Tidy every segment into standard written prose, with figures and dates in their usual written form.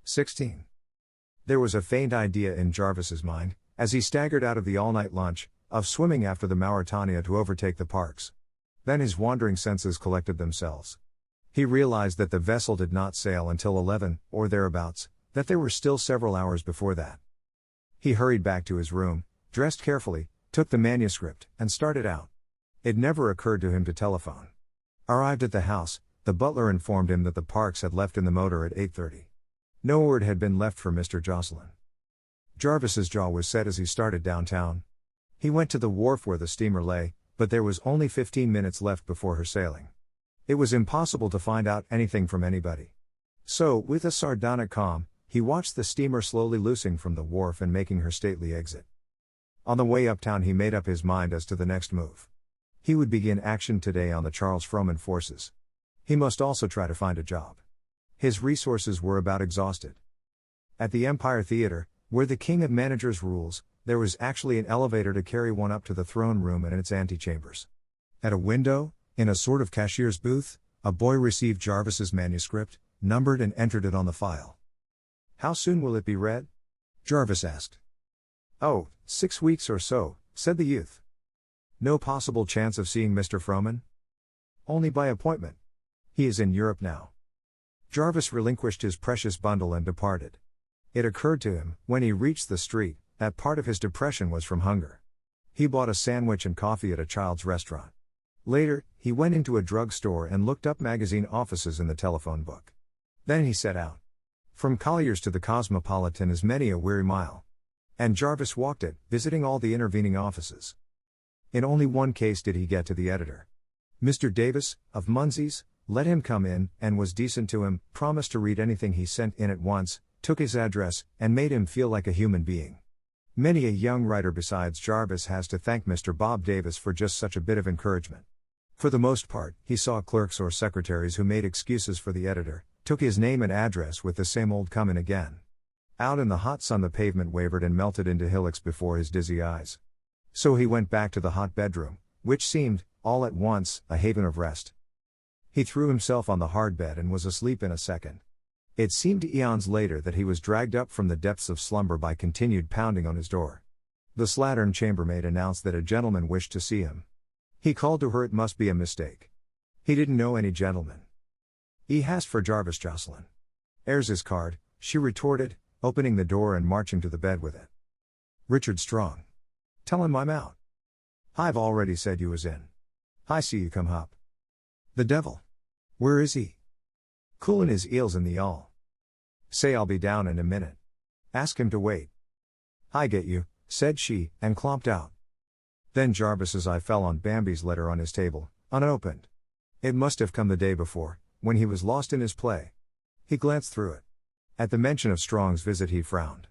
16. There was a faint idea in Jarvis's mind, as he staggered out of the all-night lunch, of swimming after the Mauretania to overtake the Parks. Then his wandering senses collected themselves. He realized that the vessel did not sail until 11, or thereabouts, that there were still several hours before that. He hurried back to his room, dressed carefully, took the manuscript, and started out. It never occurred to him to telephone. Arrived at the house, the butler informed him that the Parks had left in the motor at 8:30. No word had been left for Mr. Jocelyn. Jarvis's jaw was set as he started downtown. He went to the wharf where the steamer lay, but there was only 15 minutes left before her sailing. It was impossible to find out anything from anybody. So, with a sardonic calm, he watched the steamer slowly loosing from the wharf and making her stately exit. On the way uptown he made up his mind as to the next move. He would begin action today on the Charles Frohman forces. He must also try to find a job. His resources were about exhausted. At the Empire Theater, where the king of managers rules, there was actually an elevator to carry one up to the throne room and its antechambers. At a window, in a sort of cashier's booth, a boy received Jarvis's manuscript, numbered and entered it on the file. "How soon will it be read?" Jarvis asked. "Oh, 6 weeks or so," said the youth. "No possible chance of seeing Mr. Frohman?" "Only by appointment. He is in Europe now." Jarvis relinquished his precious bundle and departed. It occurred to him, when he reached the street, that part of his depression was from hunger. He bought a sandwich and coffee at a child's restaurant. Later, he went into a drug store and looked up magazine offices in the telephone book. Then he set out. From Collier's to the Cosmopolitan is many a weary mile. And Jarvis walked it, visiting all the intervening offices. In only one case did he get to the editor. Mr. Davis, of Munsey's, let him come in, and was decent to him, promised to read anything he sent in at once, took his address, and made him feel like a human being. Many a young writer besides Jarvis has to thank Mr. Bob Davis for just such a bit of encouragement. For the most part, he saw clerks or secretaries who made excuses for the editor, took his name and address with the same old "come in again." Out in the hot sun the pavement wavered and melted into hillocks before his dizzy eyes. So he went back to the hot bedroom, which seemed, all at once, a haven of rest. He threw himself on the hard bed and was asleep in a second. It seemed eons later that he was dragged up from the depths of slumber by continued pounding on his door. The slattern chambermaid announced that a gentleman wished to see him. He called to her. It must be a mistake. He didn't know any gentleman. "He asked for Jarvis Jocelyn." "'Ere's his card," she retorted, opening the door and marching to the bed with it. "Richard Strong. Tell him I'm out." "I've already said you was in. I see you come hup." "The devil. Where is he?" "Coolin' his eels in the all. Say I'll be down in a minute. Ask him to wait." "I get you," said she, and clomped out. Then Jarvis's eye fell on Bambi's letter on his table, unopened. It must have come the day before, when he was lost in his play. He glanced through it. At the mention of Strong's visit he frowned.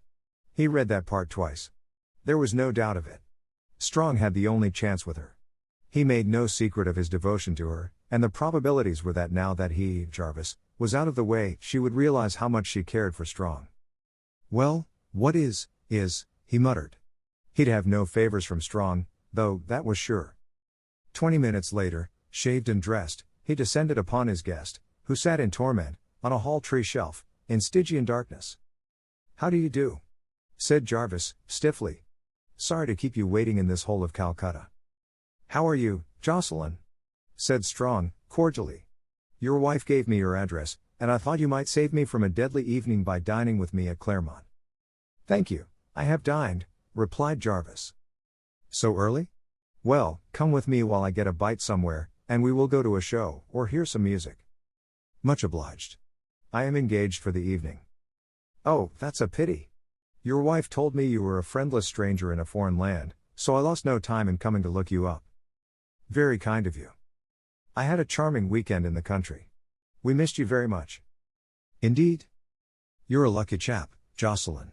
He read that part twice. There was no doubt of it. Strong had the only chance with her. He made no secret of his devotion to her, and the probabilities were that now that he, Jarvis, was out of the way, she would realize how much she cared for Strong. "Well, what is, he muttered. He'd have no favors from Strong, though, that was sure. 20 minutes later, shaved and dressed, he descended upon his guest, who sat in torment, on a hall tree shelf, in Stygian darkness. "How do you do?" said Jarvis, stiffly. "Sorry to keep you waiting in this hole of Calcutta." "How are you, Jocelyn?" said Strong, cordially. "Your wife gave me your address, and I thought you might save me from a deadly evening by dining with me at Claremont." "Thank you, I have dined," replied Jarvis. "So early? Well, come with me while I get a bite somewhere, and we will go to a show, or hear some music." "Much obliged. I am engaged for the evening." "Oh, that's a pity. Your wife told me you were a friendless stranger in a foreign land, so I lost no time in coming to look you up." "Very kind of you. I had a charming weekend in the country. We missed you very much." "Indeed? You're a lucky chap, Jocelyn.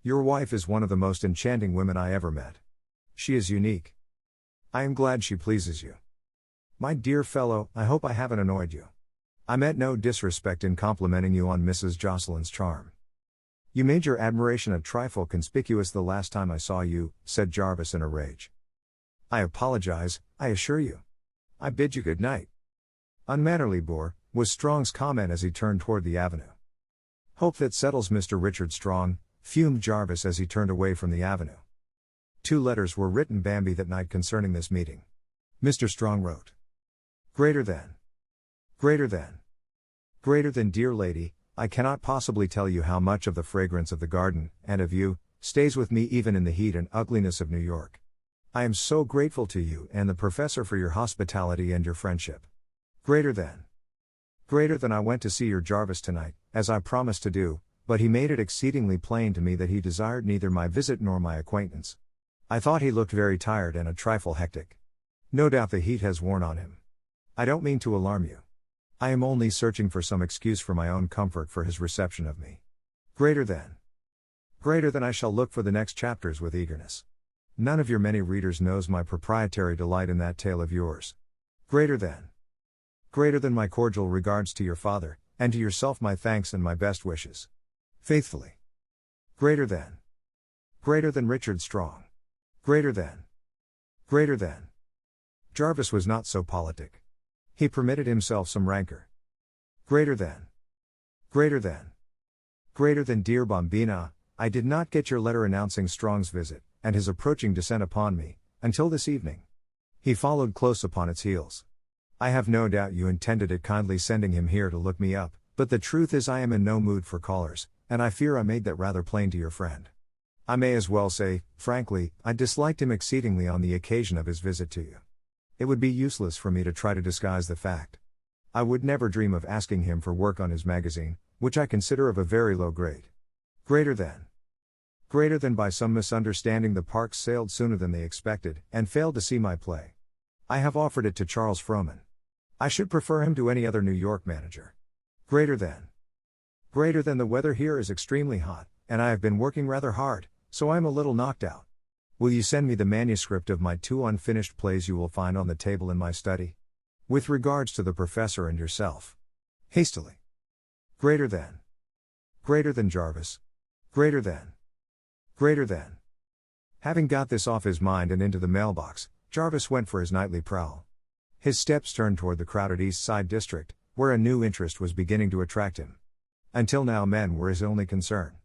Your wife is one of the most enchanting women I ever met. She is unique. I am glad she pleases you. My dear fellow, I hope I haven't annoyed you. I meant no disrespect in complimenting you on Mrs. Jocelyn's charm. You made your admiration a trifle conspicuous the last time I saw you," said Jarvis in a rage. "I apologize, I assure you. I bid you good night." "Unmannerly boor," was Strong's comment as he turned toward the avenue. Hope that settles Mr. Richard Strong, fumed Jarvis as he turned away from the avenue. 2 letters were written Bambi that night concerning this meeting. Mr. Strong wrote. Greater than. Greater than. Greater than dear lady, I cannot possibly tell you how much of the fragrance of the garden, and of you, stays with me even in the heat and ugliness of New York. I am so grateful to you and the professor for your hospitality and your friendship. Greater than. Greater than I went to see your Jarvis tonight, as I promised to do, but he made it exceedingly plain to me that he desired neither my visit nor my acquaintance. I thought he looked very tired and a trifle hectic. No doubt the heat has worn on him. I don't mean to alarm you. I am only searching for some excuse for my own comfort for his reception of me. Greater than. Greater than I shall look for the next chapters with eagerness. None of your many readers knows my proprietary delight in that tale of yours. Greater than. Greater than my cordial regards to your father, and to yourself my thanks and my best wishes. Faithfully. Greater than. Greater than Richard Strong. Greater than. Greater than. Jarvis was not so politic. He permitted himself some rancor. Greater than. Greater than. Greater than dear Bambina, I did not get your letter announcing Strong's visit, and his approaching descent upon me, until this evening. He followed close upon its heels. I have no doubt you intended it kindly sending him here to look me up, but the truth is I am in no mood for callers, and I fear I made that rather plain to your friend. I may as well say, frankly, I disliked him exceedingly on the occasion of his visit to you. It would be useless for me to try to disguise the fact. I would never dream of asking him for work on his magazine, which I consider of a very low grade. Greater than. Greater than by some misunderstanding the Parks sailed sooner than they expected, and failed to see my play. I have offered it to Charles Frohman. I should prefer him to any other New York manager. Greater than. Greater than the weather here is extremely hot, and I have been working rather hard, so I am a little knocked out. Will you send me the manuscript of my 2 unfinished plays you will find on the table in my study? With regards to the professor and yourself. Hastily. Greater than. Greater than Jarvis. Greater than. Greater than. Having got this off his mind and into the mailbox, Jarvis went for his nightly prowl. His steps turned toward the crowded East Side district, where a new interest was beginning to attract him. Until now men were his only concern.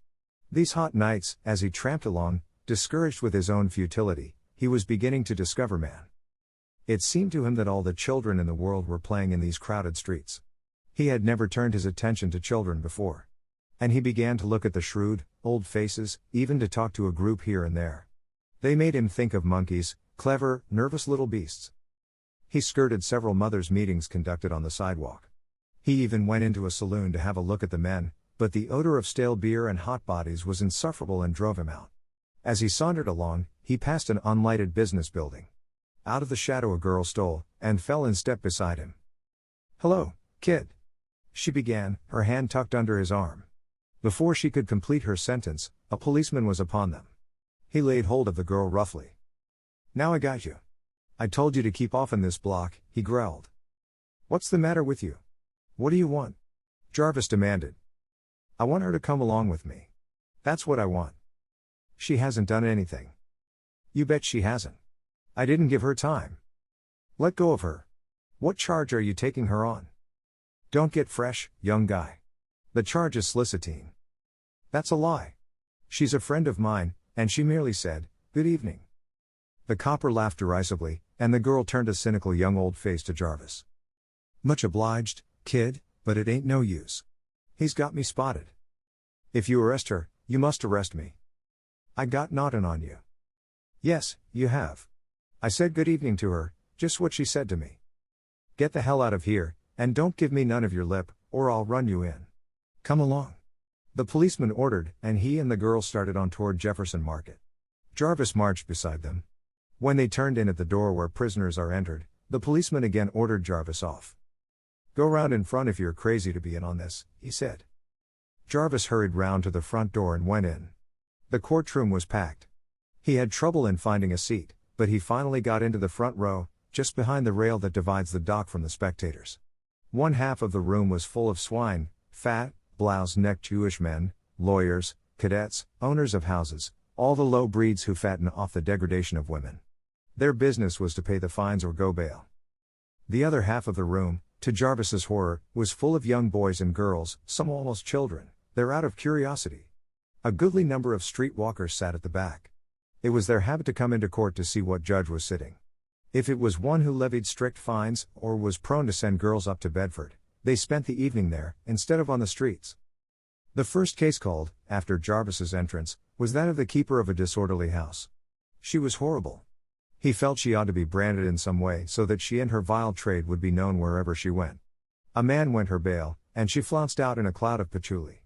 These hot nights, as he tramped along, discouraged with his own futility, he was beginning to discover man. It seemed to him that all the children in the world were playing in these crowded streets. He had never turned his attention to children before. And he began to look at the shrewd, old faces, even to talk to a group here and there. They made him think of monkeys, clever, nervous little beasts. He skirted several mothers' meetings conducted on the sidewalk. He even went into a saloon to have a look at the men, but the odor of stale beer and hot bodies was insufferable and drove him out. As he sauntered along, he passed an unlighted business building. Out of the shadow a girl stole, and fell in step beside him. "Hello, kid," she began, her hand tucked under his arm. Before she could complete her sentence, a policeman was upon them. He laid hold of the girl roughly. "Now I got you. I told you to keep off in this block," he growled. "What's the matter with you? What do you want?" Jarvis demanded. "I want her to come along with me. That's what I want." "She hasn't done anything." "You bet she hasn't. I didn't give her time." "Let go of her. What charge are you taking her on?" "Don't get fresh, young guy. The charge is soliciting." "That's a lie. She's a friend of mine, and she merely said, 'Good evening.'" The copper laughed derisively, and the girl turned a cynical young old face to Jarvis. "Much obliged, kid, but it ain't no use. He's got me spotted. If you arrest her, you must arrest me." "I got naughtin' on you." "Yes, you have. I said good evening to her, just what she said to me. Get the hell out of here, and don't give me none of your lip, or I'll run you in. Come along." The policeman ordered, and he and the girl started on toward Jefferson Market. Jarvis marched beside them. When they turned in at the door where prisoners are entered, the policeman again ordered Jarvis off. "Go round in front if you're crazy to be in on this," he said. Jarvis hurried round to the front door and went in. The courtroom was packed. He had trouble in finding a seat, but he finally got into the front row, just behind the rail that divides the dock from the spectators. One half of the room was full of swine, fat, blouse-necked Jewish men, lawyers, cadets, owners of houses, all the low breeds who fatten off the degradation of women. Their business was to pay the fines or go bail. The other half of the room, to Jarvis's horror, was full of young boys and girls, some almost children, They're out of curiosity. A goodly number of street walkers sat at the back. It was their habit to come into court to see what judge was sitting. If it was one who levied strict fines, or was prone to send girls up to Bedford, they spent the evening there, instead of on the streets. The first case called, after Jarvis's entrance, was that of the keeper of a disorderly house. She was horrible. He felt she ought to be branded in some way so that she and her vile trade would be known wherever she went. A man went her bail, and she flounced out in a cloud of patchouli.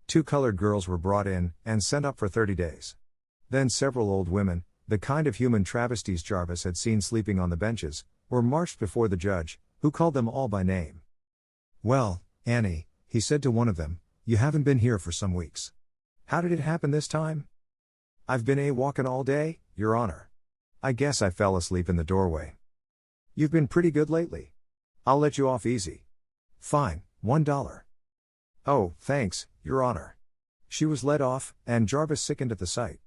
2 colored girls were brought in, and sent up for 30 days. Then several old women, the kind of human travesties Jarvis had seen sleeping on the benches, were marched before the judge, who called them all by name. "Well, Annie," he said to one of them, "you haven't been here for some weeks. How did it happen this time?" "I've been walking all day, Your Honor. I guess I fell asleep in the doorway." "You've been pretty good lately. I'll let you off easy." "Fine, $1. "Oh, thanks, Your Honor." She was led off, and Jarvis sickened at the sight.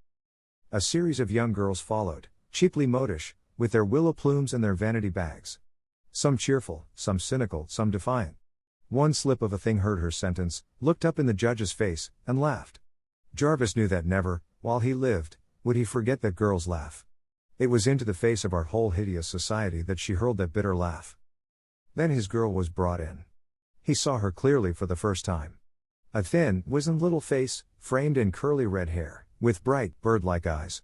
A series of young girls followed, cheaply modish, with their willow plumes and their vanity bags. Some cheerful, some cynical, some defiant. One slip of a thing heard her sentence, looked up in the judge's face, and laughed. Jarvis knew that never, while he lived, would he forget that girls laugh. It was into the face of our whole hideous society that she hurled that bitter laugh. Then his girl was brought in. He saw her clearly for the first time. A thin, wizened little face, framed in curly red hair, with bright, bird-like eyes.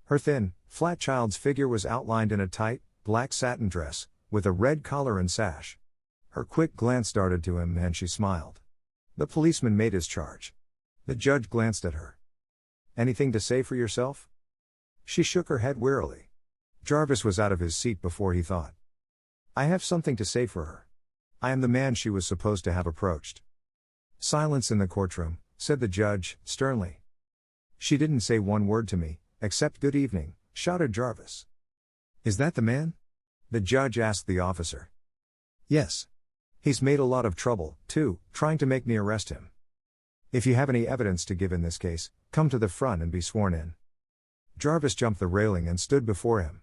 Her thin, flat child's figure was outlined in a tight, black satin dress, with a red collar and sash. Her quick glance darted to him, and she smiled. The policeman made his charge. The judge glanced at her. "Anything to say for yourself?" She shook her head wearily. Jarvis was out of his seat before he thought. "I have something to say for her. I am the man she was supposed to have approached." "Silence in the courtroom," said the judge, sternly. "She didn't say one word to me, except good evening," shouted Jarvis. "Is that the man?" the judge asked the officer. "Yes. He's made a lot of trouble, too, trying to make me arrest him. If you have any evidence to give in this case, come to the front and be sworn in." Jarvis jumped the railing and stood before him.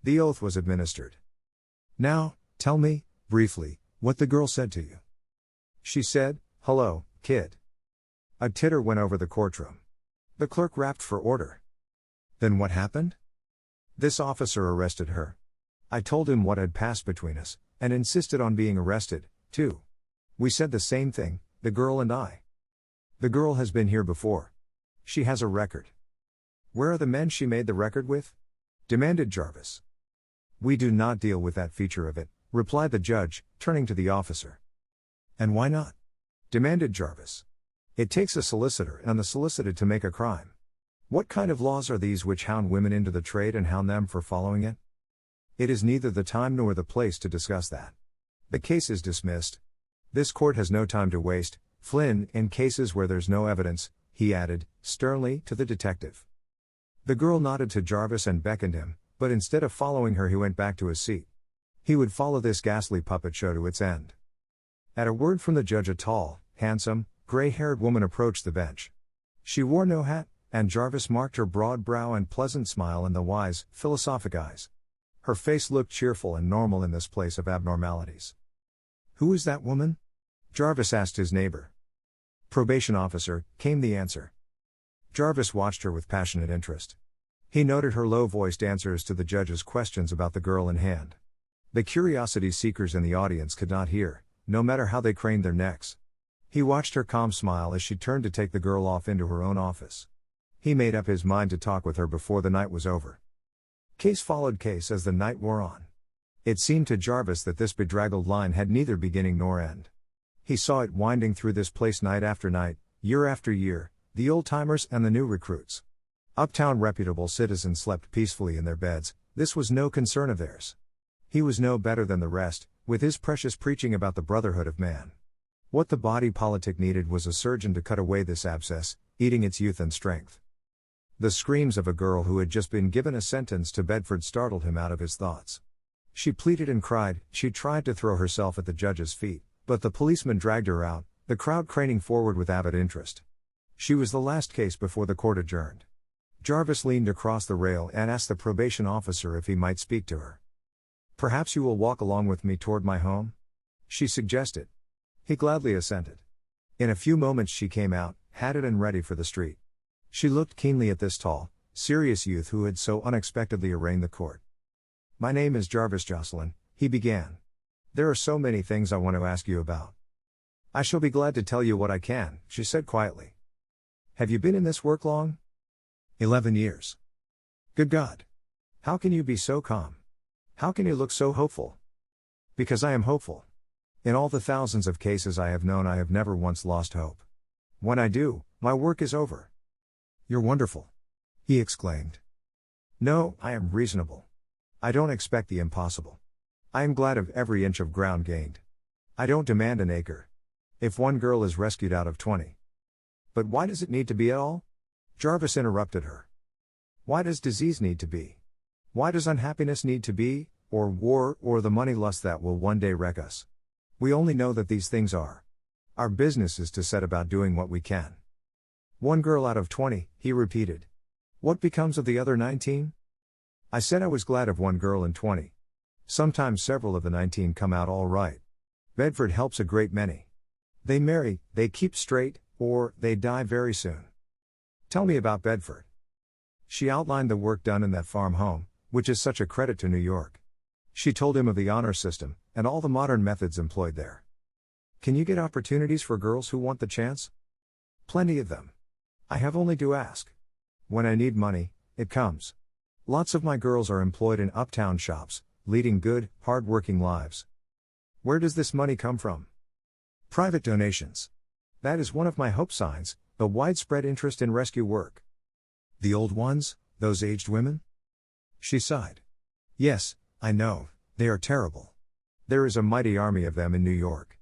The oath was administered. "Now, tell me, briefly, what the girl said to you." "She said, 'Hello, kid.'" A titter went over the courtroom. The clerk rapped for order. "Then what happened?" "This officer arrested her. I told him what had passed between us, and insisted on being arrested, too. We said the same thing, the girl and I. The girl has been here before. She has a record." "Where are the men she made the record with?" demanded Jarvis. "We do not deal with that feature of it," replied the judge, turning to the officer. "And why not?" demanded Jarvis. "It takes a solicitor and the solicited to make a crime. What kind of laws are these which hound women into the trade and hound them for following it? It is neither the time nor the place to discuss that. The case is dismissed. This court has no time to waste, Flynn, in cases where there's no evidence," he added, sternly, to the detective. The girl nodded to Jarvis and beckoned him, but instead of following her he went back to his seat. He would follow this ghastly puppet show to its end. At a word from the judge a tall, handsome, gray-haired woman approached the bench. She wore no hat, and Jarvis marked her broad brow and pleasant smile and the wise, philosophic eyes. Her face looked cheerful and normal in this place of abnormalities. "Who is that woman?" Jarvis asked his neighbor. "Probation officer," came the answer. Jarvis watched her with passionate interest. He noted her low-voiced answers to the judge's questions about the girl in hand. The curiosity seekers in the audience could not hear, no matter how they craned their necks. He watched her calm smile as she turned to take the girl off into her own office. He made up his mind to talk with her before the night was over. Case followed case as the night wore on. It seemed to Jarvis that this bedraggled line had neither beginning nor end. He saw it winding through this place night after night, year after year, the old-timers and the new recruits. Uptown reputable citizens slept peacefully in their beds, this was no concern of theirs. He was no better than the rest, with his precious preaching about the brotherhood of man. What the body politic needed was a surgeon to cut away this abscess, eating its youth and strength. The screams of a girl who had just been given a sentence to Bedford startled him out of his thoughts. She pleaded and cried, she tried to throw herself at the judge's feet, but the policeman dragged her out, the crowd craning forward with avid interest. She was the last case before the court adjourned. Jarvis leaned across the rail and asked the probation officer if he might speak to her. "Perhaps you will walk along with me toward my home?" she suggested. He gladly assented. In a few moments she came out, hatted and ready for the street. She looked keenly at this tall, serious youth who had so unexpectedly arraigned the court. "My name is Jarvis Jocelyn," he began. "There are so many things I want to ask you about." "I shall be glad to tell you what I can," she said quietly. "Have you been in this work long?" 11 years. "Good God. How can you be so calm? How can you look so hopeful?" "Because I am hopeful. In all the thousands of cases I have known, I have never once lost hope. When I do, my work is over." "You're wonderful," he exclaimed. "No, I am reasonable. I don't expect the impossible. I am glad of every inch of ground gained. I don't demand an acre. If one girl is rescued out of 20. But why does it need to be at all?" Jarvis interrupted her. "Why does disease need to be? Why does unhappiness need to be, or war, or the money lust that will one day wreck us? We only know that these things are. Our business is to set about doing what we can." "One girl out of 20, he repeated. "What becomes of the other 19? I said I was glad of one girl in 20. Sometimes several of the 19 come out all right. Bedford helps a great many. They marry, they keep straight, or they die very soon." "Tell me about Bedford." She outlined the work done in that farm home, which is such a credit to New York. She told him of the honor system, and all the modern methods employed there. "Can you get opportunities for girls who want the chance?" "Plenty of them. I have only to ask. When I need money, it comes. Lots of my girls are employed in uptown shops, leading good, hard-working lives." "Where does this money come from?" "Private donations. That is one of my hope signs, the widespread interest in rescue work." "The old ones, those aged women?" She sighed. "Yes, I know, they are terrible. There is a mighty army of them in New York.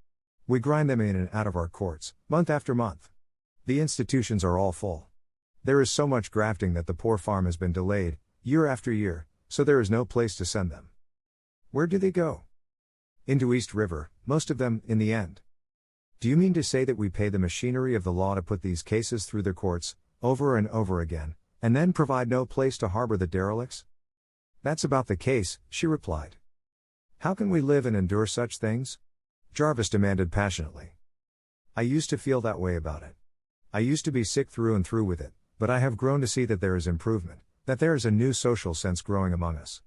We grind them in and out of our courts, month after month. The institutions are all full. There is so much grafting that the poor farm has been delayed, year after year, so there is no place to send them." "Where do they go?" "Into East River, most of them, in the end." "Do you mean to say that we pay the machinery of the law to put these cases through the courts, over and over again, and then provide no place to harbor the derelicts?" "That's about the case," she replied. "How can we live and endure such things?" Jarvis demanded passionately. "I used to feel that way about it. I used to be sick through and through with it, but I have grown to see that there is improvement, that there is a new social sense growing among us.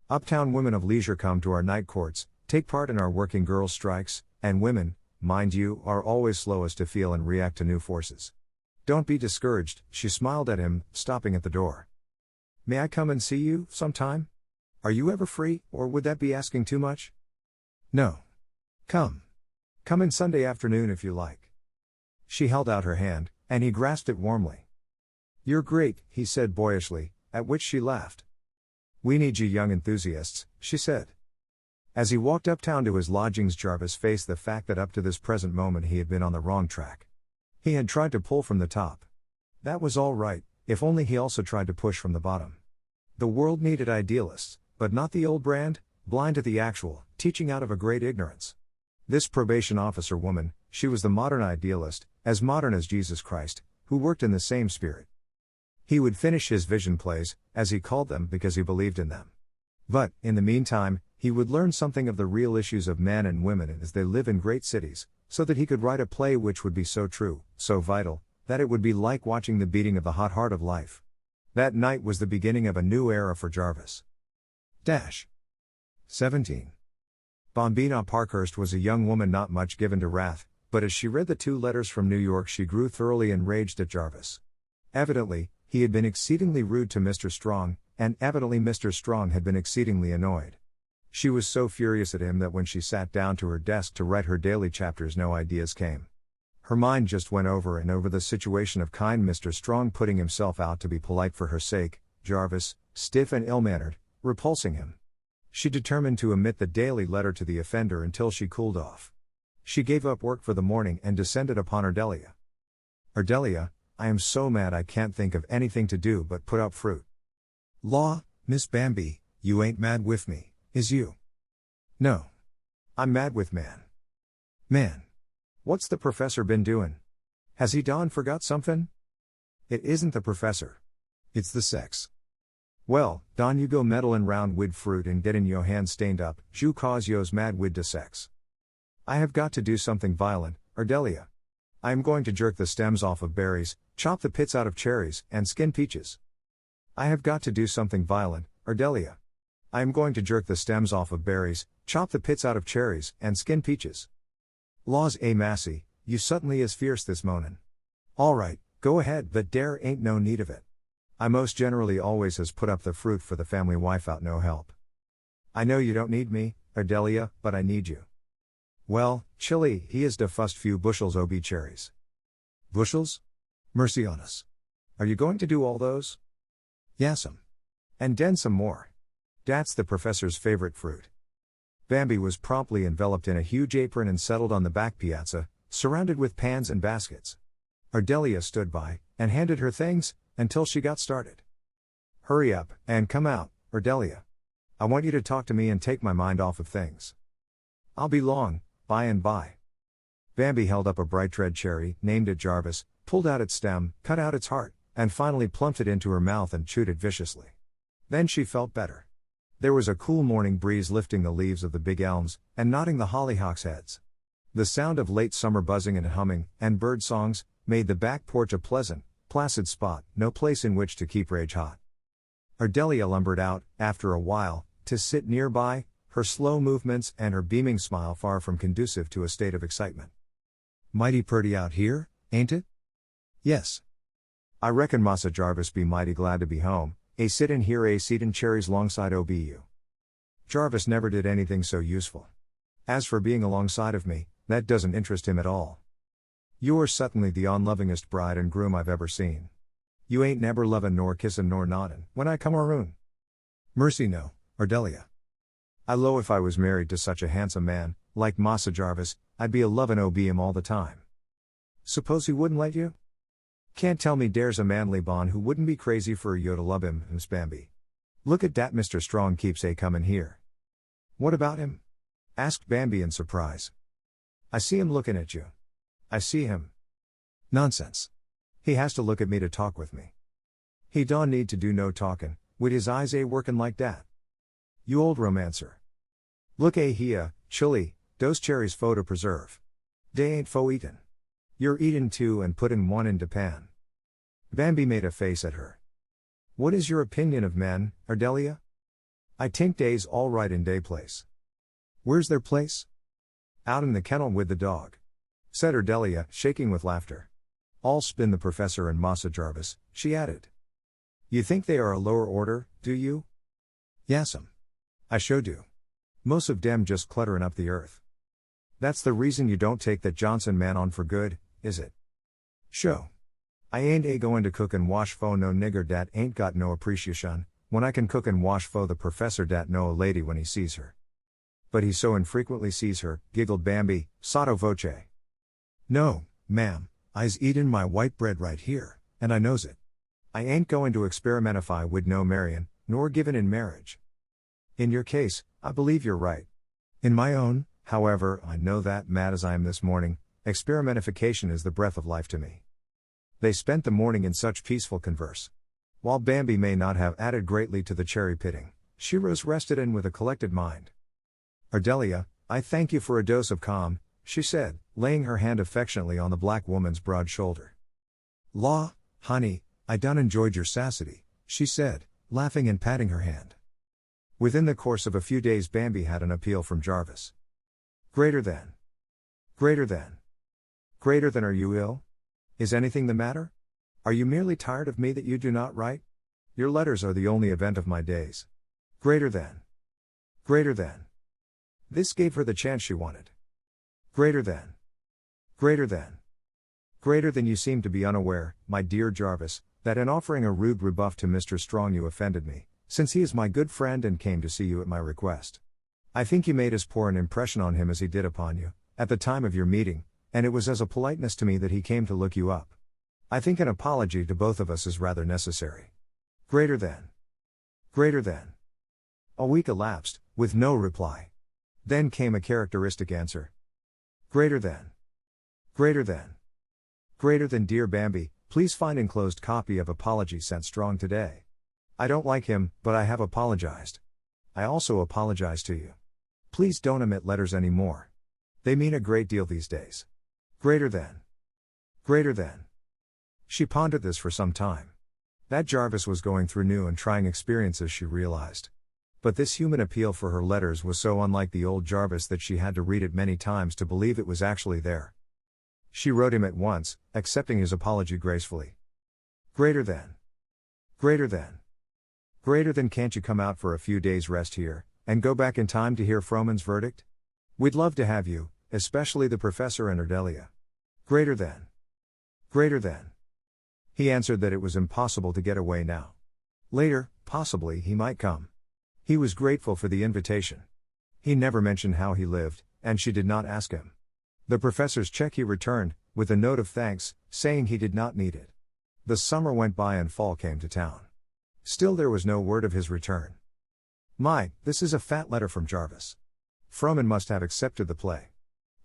Uptown women of leisure come to our night courts, take part in our working girls' strikes, and women, mind you, are always slowest to feel and react to new forces. Don't be discouraged," she smiled at him, stopping at the door. "May I come and see you, sometime? Are you ever free, or would that be asking too much?" "No. Come. Come in Sunday afternoon if you like." She held out her hand, and he grasped it warmly. "You're great," he said boyishly, at which she laughed. "We need you young enthusiasts," she said. As he walked uptown to his lodgings, Jarvis faced the fact that up to this present moment he had been on the wrong track. He had tried to pull from the top. That was all right, if only he also tried to push from the bottom. The world needed idealists, but not the old brand, blind to the actual, teaching out of a great ignorance. This probation officer woman, she was the modern idealist, as modern as Jesus Christ, who worked in the same spirit. He would finish his vision plays, as he called them, because he believed in them. But, in the meantime, he would learn something of the real issues of men and women as they live in great cities, so that he could write a play which would be so true, so vital, that it would be like watching the beating of the hot heart of life. That night was the beginning of a new era for Jarvis. 17. Bambina Parkhurst was a young woman not much given to wrath, but as she read the 2 letters from New York she grew thoroughly enraged at Jarvis. Evidently, he had been exceedingly rude to Mr. Strong, and evidently Mr. Strong had been exceedingly annoyed. She was so furious at him that when she sat down to her desk to write her daily chapters no ideas came. Her mind just went over and over the situation of kind Mr. Strong putting himself out to be polite for her sake, Jarvis, stiff and ill-mannered, repulsing him. She determined to omit the daily letter to the offender until she cooled off. She gave up work for the morning and descended upon Ardelia. "Ardelia, I am so mad I can't think of anything to do but put up fruit." "Law, Miss Bambi, you ain't mad with me, is you?" "No. I'm mad with man." "Man. What's the professor been doing? Has he done forgot something?" "It isn't the professor. It's the sex. Well, Don you go meddlin' round wid fruit and gettin' yo hands stained up, ju cause yo's mad wid de sex. I have got to do something violent, Ardelia. I am going to jerk the stems off of berries, chop the pits out of cherries, and skin peaches. I have got to do something violent, Ardelia. I am going to jerk the stems off of berries, chop the pits out of cherries, and skin peaches. Laws a massy, you suddenly is fierce this monin'. All right, go ahead, but dare ain't no need of it. I most generally always has put up the fruit for the family wife out no help. I know you don't need me, Ardelia, but I need you. Well, chilly, he is de fust few bushels ob cherries. Bushels? Mercy on us. Are you going to do all those? Yassum. And den some more. Dat's the professor's favorite fruit. Bambi was promptly enveloped in a huge apron and settled on the back piazza, surrounded with pans and baskets. Ardelia stood by, and handed her things, until she got started. Hurry up, and come out, Ardelia. I want you to talk to me and take my mind off of things. I'll be long, by and by. Bambi held up a bright red cherry, named it Jarvis, pulled out its stem, cut out its heart, and finally plumped it into her mouth and chewed it viciously. Then she felt better. There was a cool morning breeze lifting the leaves of the big elms, and nodding the hollyhocks' heads. The sound of late summer buzzing and humming, and bird songs, made the back porch a pleasant, placid spot, no place in which to keep rage hot. Ardelia lumbered out, after a while, to sit nearby, her slow movements and her beaming smile far from conducive to a state of excitement. Mighty purty out here, ain't it? Yes. I reckon Massa Jarvis be mighty glad to be home, a sittin' here a seedin' cherries longside OBU. Jarvis never did anything so useful. As for being alongside of me, that doesn't interest him at all. You're certainly the unlovingest bride and groom I've ever seen. You ain't never lovin' nor kissin' nor noddin' when I come aroon. Mercy no, Ardelia. I low if I was married to such a handsome man, like Massa Jarvis, I'd be a lovin' ob him all the time. Suppose he wouldn't let you? Can't tell me there's a manly bond who wouldn't be crazy for a yo to love him, Miss Bambi. Look at dat Mr. Strong keeps a comin' here. What about him? Asked Bambi in surprise. I see him lookin' at you. I see him. Nonsense. He has to look at me to talk with me. He don't need to do no talkin', wid his eyes a workin' like dat. You old romancer. Look a here, chilly, dose cherries fo to preserve. Dey ain't fo eatin'. You're eatin' two and puttin' one in de pan. Bambi made a face at her. What is your opinion of men, Ardelia? I tink dey's all right in dey place. Where's their place? Out in the kennel with the dog, said Ardelia, shaking with laughter. All spin the professor and Massa Jarvis, she added. You think they are a lower order, do you? Yassum. I sure do. Most of dem just clutterin' up the earth. That's the reason you don't take that Johnson man on for good, is it? Sho. I ain't a goin' to cook and wash fo no nigger dat ain't got no appreciation, when I can cook and wash fo the professor dat know a lady when he sees her. But he so infrequently sees her, giggled Bambi, sotto voce. No, ma'am, I's eatin' my white bread right here, and I knows it. I ain't goin' to experimentify wid no marryin', nor givin' in marriage. In your case, I believe you're right. In my own, however, I know that, mad as I am this morning, experimentification is the breath of life to me. They spent the morning in such peaceful converse. While Bambi may not have added greatly to the cherry pitting, she rose rested and with a collected mind. Ardelia, I thank you for a dose of calm, she said, laying her hand affectionately on the black woman's broad shoulder. Law, honey, I done enjoyed your sassity, she said, laughing and patting her hand. Within the course of a few days Bambi had an appeal from Jarvis. Greater than. Greater than. Greater than, are you ill? Is anything the matter? Are you merely tired of me that you do not write? Your letters are the only event of my days. Greater than. Greater than. This gave her the chance she wanted. Greater than. Greater than. Greater than, you seem to be unaware, my dear Jarvis, that in offering a rude rebuff to Mr. Strong you offended me, since he is my good friend and came to see you at my request. I think you made as poor an impression on him as he did upon you, at the time of your meeting, and it was as a politeness to me that he came to look you up. I think an apology to both of us is rather necessary. Greater than. Greater than. A week elapsed, with no reply. Then came a characteristic answer. Greater than. Greater than. Greater than, dear Bambi, please find enclosed copy of apology sent Strong today. I don't like him, but I have apologized. I also apologize to you. Please don't omit letters anymore. They mean a great deal these days. Greater than. Greater than. She pondered this for some time. That Jarvis was going through new and trying experiences, she realized. But this human appeal for her letters was so unlike the old Jarvis that she had to read it many times to believe it was actually there. She wrote him at once, accepting his apology gracefully. Greater than. Greater than. Greater than, can't you come out for a few days' rest here, and go back in time to hear Frohman's verdict? We'd love to have you, especially the professor and Ardelia. Greater than. Greater than. He answered that it was impossible to get away now. Later, possibly, he might come. He was grateful for the invitation. He never mentioned how he lived, and she did not ask him. The professor's check he returned, with a note of thanks, saying he did not need it. The summer went by and fall came to town. Still there was no word of his return. My, this is a fat letter from Jarvis. Frohman must have accepted the play,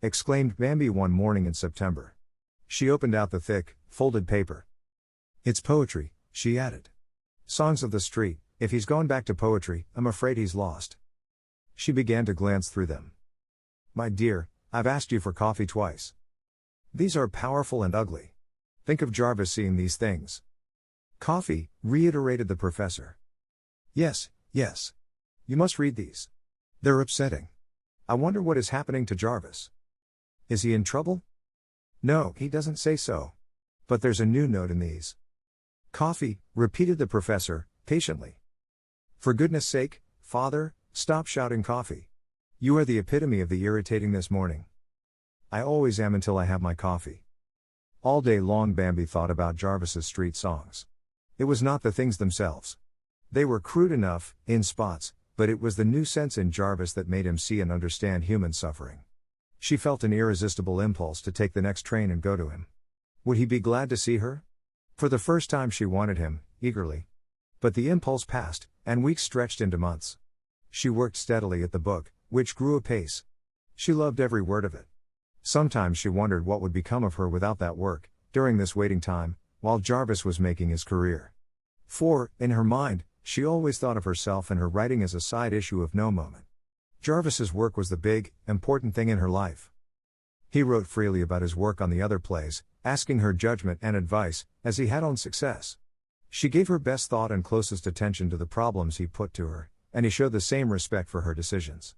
exclaimed Bambi one morning in September. She opened out the thick, folded paper. It's poetry, she added. Songs of the street. If he's gone back to poetry, I'm afraid he's lost. She began to glance through them. My dear, I've asked you for coffee twice. These are powerful and ugly. Think of Jarvis seeing these things. Coffee, reiterated the professor. Yes, yes. You must read these. They're upsetting. I wonder what is happening to Jarvis. Is he in trouble? No, he doesn't say so. But there's a new note in these. Coffee, repeated the professor, patiently. For goodness sake, father, stop shouting coffee. You are the epitome of the irritating this morning. I always am until I have my coffee. All day long Bambi thought about Jarvis's street songs. It was not the things themselves. They were crude enough, in spots, but it was the new sense in Jarvis that made him see and understand human suffering. She felt an irresistible impulse to take the next train and go to him. Would he be glad to see her? For the first time she wanted him, eagerly. But the impulse passed, and weeks stretched into months. She worked steadily at the book, which grew apace. She loved every word of it. Sometimes she wondered what would become of her without that work, during this waiting time, while Jarvis was making his career. For, in her mind, she always thought of herself and her writing as a side issue of no moment. Jarvis's work was the big, important thing in her life. He wrote freely about his work on the other plays, asking her judgment and advice, as he had on Success. She gave her best thought and closest attention to the problems he put to her, and he showed the same respect for her decisions.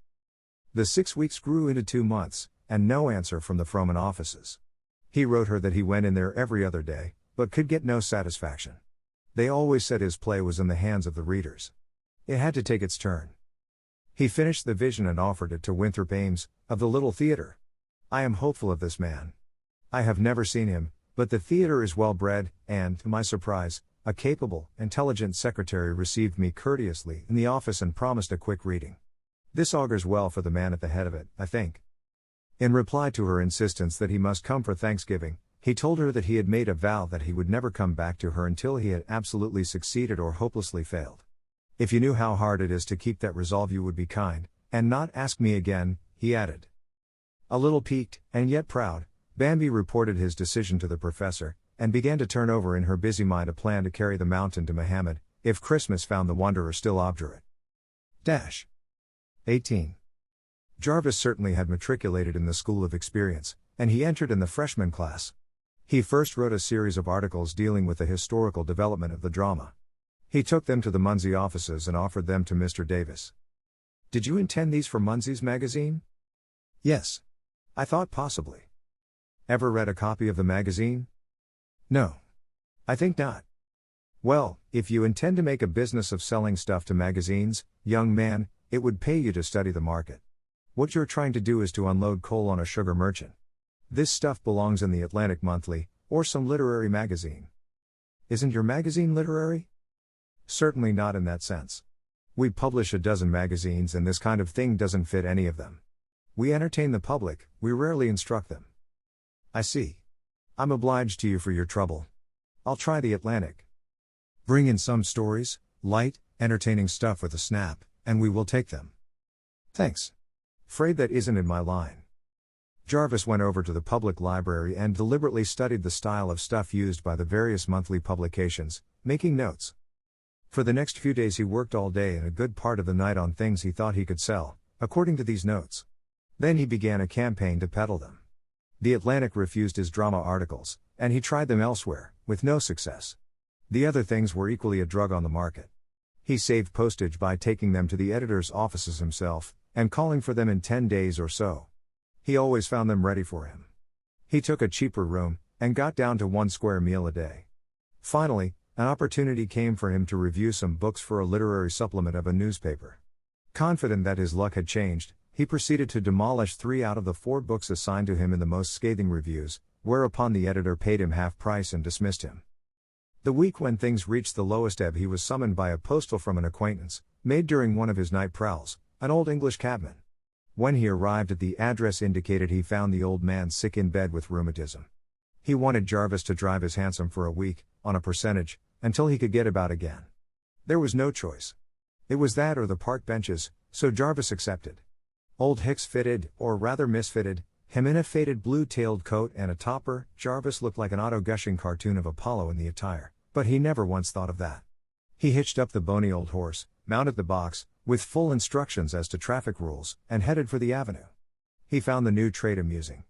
The 6 weeks grew into 2 months, and no answer from the Frohman offices. He wrote her that he went in there every other day, but could get no satisfaction. They always said his play was in the hands of the readers. It had to take its turn. He finished the vision and offered it to Winthrop Ames, of the Little Theatre. I am hopeful of this man. I have never seen him, but the theatre is well bred, and, to my surprise, a capable, intelligent secretary received me courteously in the office and promised a quick reading. This augurs well for the man at the head of it, I think. In reply to her insistence that he must come for Thanksgiving, he told her that he had made a vow that he would never come back to her until he had absolutely succeeded or hopelessly failed. If you knew how hard it is to keep that resolve, you would be kind, and not ask me again, he added. A little piqued, and yet proud, Bambi reported his decision to the professor, and began to turn over in her busy mind a plan to carry the mountain to Muhammad, if Christmas found the wanderer still obdurate. 18. Jarvis certainly had matriculated in the School of Experience, and he entered in the freshman class. He first wrote a series of articles dealing with the historical development of the drama. He took them to the Munsey offices and offered them to Mr. Davis. Did you intend these for Munsey's magazine? Yes. I thought possibly. Ever read a copy of the magazine? No. I think not. Well, if you intend to make a business of selling stuff to magazines, young man, it would pay you to study the market. What you're trying to do is to unload coal on a sugar merchant. This stuff belongs in the Atlantic Monthly, or some literary magazine. Isn't your magazine literary? Certainly not in that sense. We publish a dozen magazines and this kind of thing doesn't fit any of them. We entertain the public, we rarely instruct them. I see. I'm obliged to you for your trouble. I'll try the Atlantic. Bring in some stories, light, entertaining stuff with a snap, and we will take them. Thanks. Afraid that isn't in my line. Jarvis went over to the public library and deliberately studied the style of stuff used by the various monthly publications, making notes. For the next few days he worked all day and a good part of the night on things he thought he could sell, according to these notes. Then he began a campaign to peddle them. The Atlantic refused his drama articles, and he tried them elsewhere, with no success. The other things were equally a drug on the market. He saved postage by taking them to the editor's offices himself, and calling for them in 10 days or so. He always found them ready for him. He took a cheaper room, and got down to 1 square meal a day. Finally, an opportunity came for him to review some books for a literary supplement of a newspaper. Confident that his luck had changed, he proceeded to demolish 3 out of the 4 books assigned to him in the most scathing reviews, whereupon the editor paid him half price and dismissed him. The week when things reached the lowest ebb, he was summoned by a postal from an acquaintance, made during one of his night prowls, an old English cabman. When he arrived at the address indicated, he found the old man sick in bed with rheumatism. He wanted Jarvis to drive his hansom for a week, on a percentage, until he could get about again. There was no choice. It was that or the park benches, so Jarvis accepted. Old Hicks fitted, or rather misfitted, him in a faded blue-tailed coat and a topper. Jarvis looked like an auto-gushing cartoon of Apollo in the attire, but he never once thought of that. He hitched up the bony old horse, mounted the box, with full instructions as to traffic rules, and headed for the avenue. He found the new trade amusing.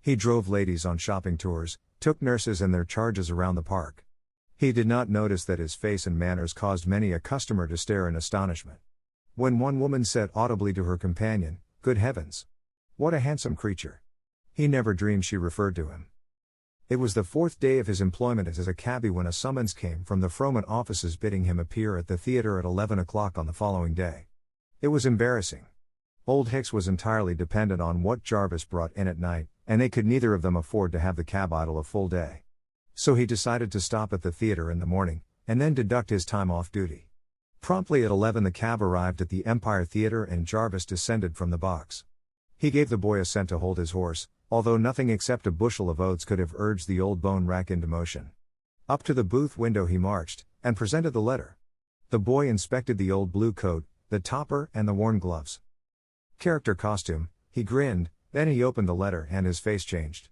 He drove ladies on shopping tours, took nurses and their charges around the park. He did not notice that his face and manners caused many a customer to stare in astonishment. When one woman said audibly to her companion, "Good heavens! What a handsome creature!" he never dreamed she referred to him. It was the 4th day of his employment as a cabbie when a summons came from the Frohman offices bidding him appear at the theater at 11 o'clock on the following day. It was embarrassing. Old Hicks was entirely dependent on what Jarvis brought in at night, and they could neither of them afford to have the cab idle a full day. So he decided to stop at the theater in the morning, and then deduct his time off duty. Promptly at 11 the cab arrived at the Empire Theater and Jarvis descended from the box. He gave the boy a cent to hold his horse, although nothing except a bushel of oats could have urged the old bone rack into motion. Up to the booth window he marched, and presented the letter. The boy inspected the old blue coat, the topper and the worn gloves. Character costume, he grinned, then he opened the letter and his face changed.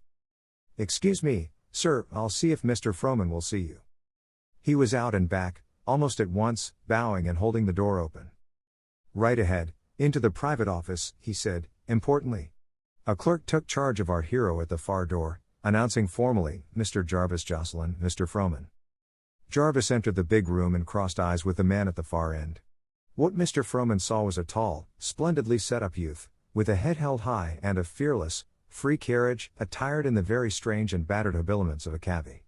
"Excuse me, sir, I'll see if Mr. Frohman will see you." He was out and back, almost at once, bowing and holding the door open. "Right ahead, into the private office," he said, importantly. A clerk took charge of our hero at the far door, announcing formally, "Mr. Jarvis Jocelyn, Mr. Frohman." Jarvis entered the big room and crossed eyes with the man at the far end. What Mr. Frohman saw was a tall, splendidly set-up youth, with a head held high and a fearless, free carriage, attired in the very strange and battered habiliments of a cabby.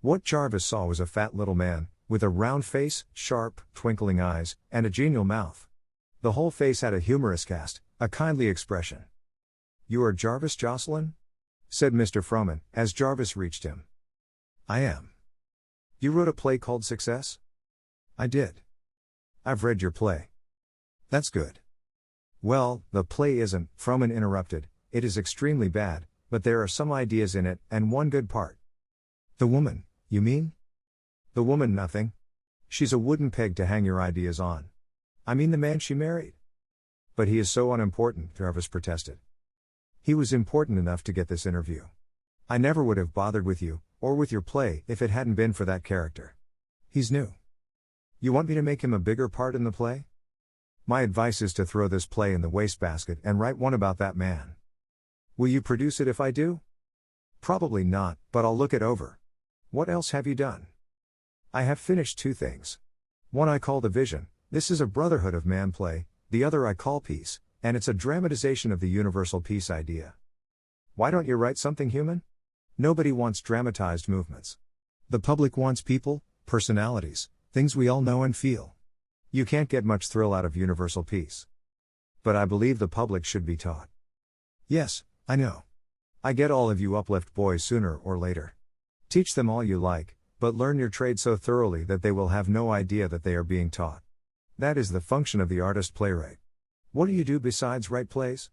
What Jarvis saw was a fat little man, with a round face, sharp, twinkling eyes, and a genial mouth. The whole face had a humorous cast, a kindly expression. "You are Jarvis Jocelyn?" said Mr. Frohman, as Jarvis reached him. "I am." "You wrote a play called Success?" "I did." "I've read your play." "That's good." "Well, the play isn't," Frohman interrupted, "it is extremely bad, but there are some ideas in it, and one good part." "The woman, you mean?" "The woman nothing. She's a wooden peg to hang your ideas on. I mean the man she married." "But he is so unimportant," Jarvis protested. "He was important enough to get this interview. I never would have bothered with you, or with your play, if it hadn't been for that character. He's new." "You want me to make him a bigger part in the play?" "My advice is to throw this play in the wastebasket and write one about that man." "Will you produce it if I do?" "Probably not, but I'll look it over. What else have you done?" "I have finished 2 things. One I call The Vision. This is a Brotherhood of Man play, the other I call Peace, and it's a dramatization of the universal peace idea." "Why don't you write something human?" "Nobody wants dramatized movements. The public wants people, personalities, things we all know and feel. You can't get much thrill out of universal peace." "But I believe the public should be taught." "Yes, I know. I get all of you uplift boys sooner or later. Teach them all you like, but learn your trade so thoroughly that they will have no idea that they are being taught. That is the function of the artist-playwright. What do you do besides write plays?"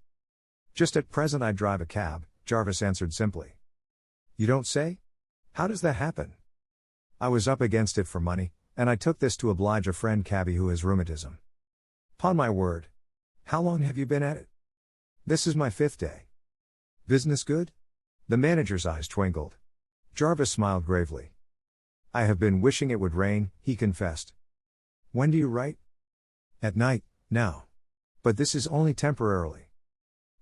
"Just at present I drive a cab," Jarvis answered simply. "You don't say? How does that happen?" "I was up against it for money, and I took this to oblige a friend cabbie who has rheumatism." "'Pon my word. How long have you been at it?" "This is my 5th day." "Business good?" The manager's eyes twinkled. Jarvis smiled gravely. "I have been wishing it would rain," he confessed. "When do you write?" "At night, now. But this is only temporarily."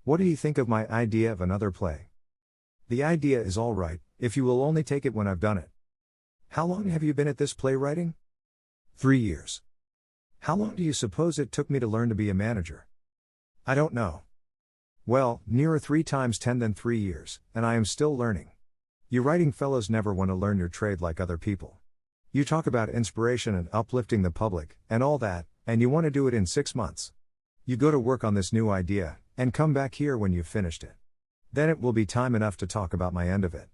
"What do you think of my idea of another play?" The idea is all right, if you will only take it when I've done it. How long have you been at this playwriting? 3 years. How long do you suppose it took me to learn to be a manager? I don't know. Well, nearer 3 times 10 than 3 years, and I am still learning. You writing fellows never want to learn your trade like other people. You talk about inspiration and uplifting the public, and all that, and you want to do it in 6 months. You go to work on this new idea, and come back here when you've finished it. Then it will be time enough to talk about my end of it.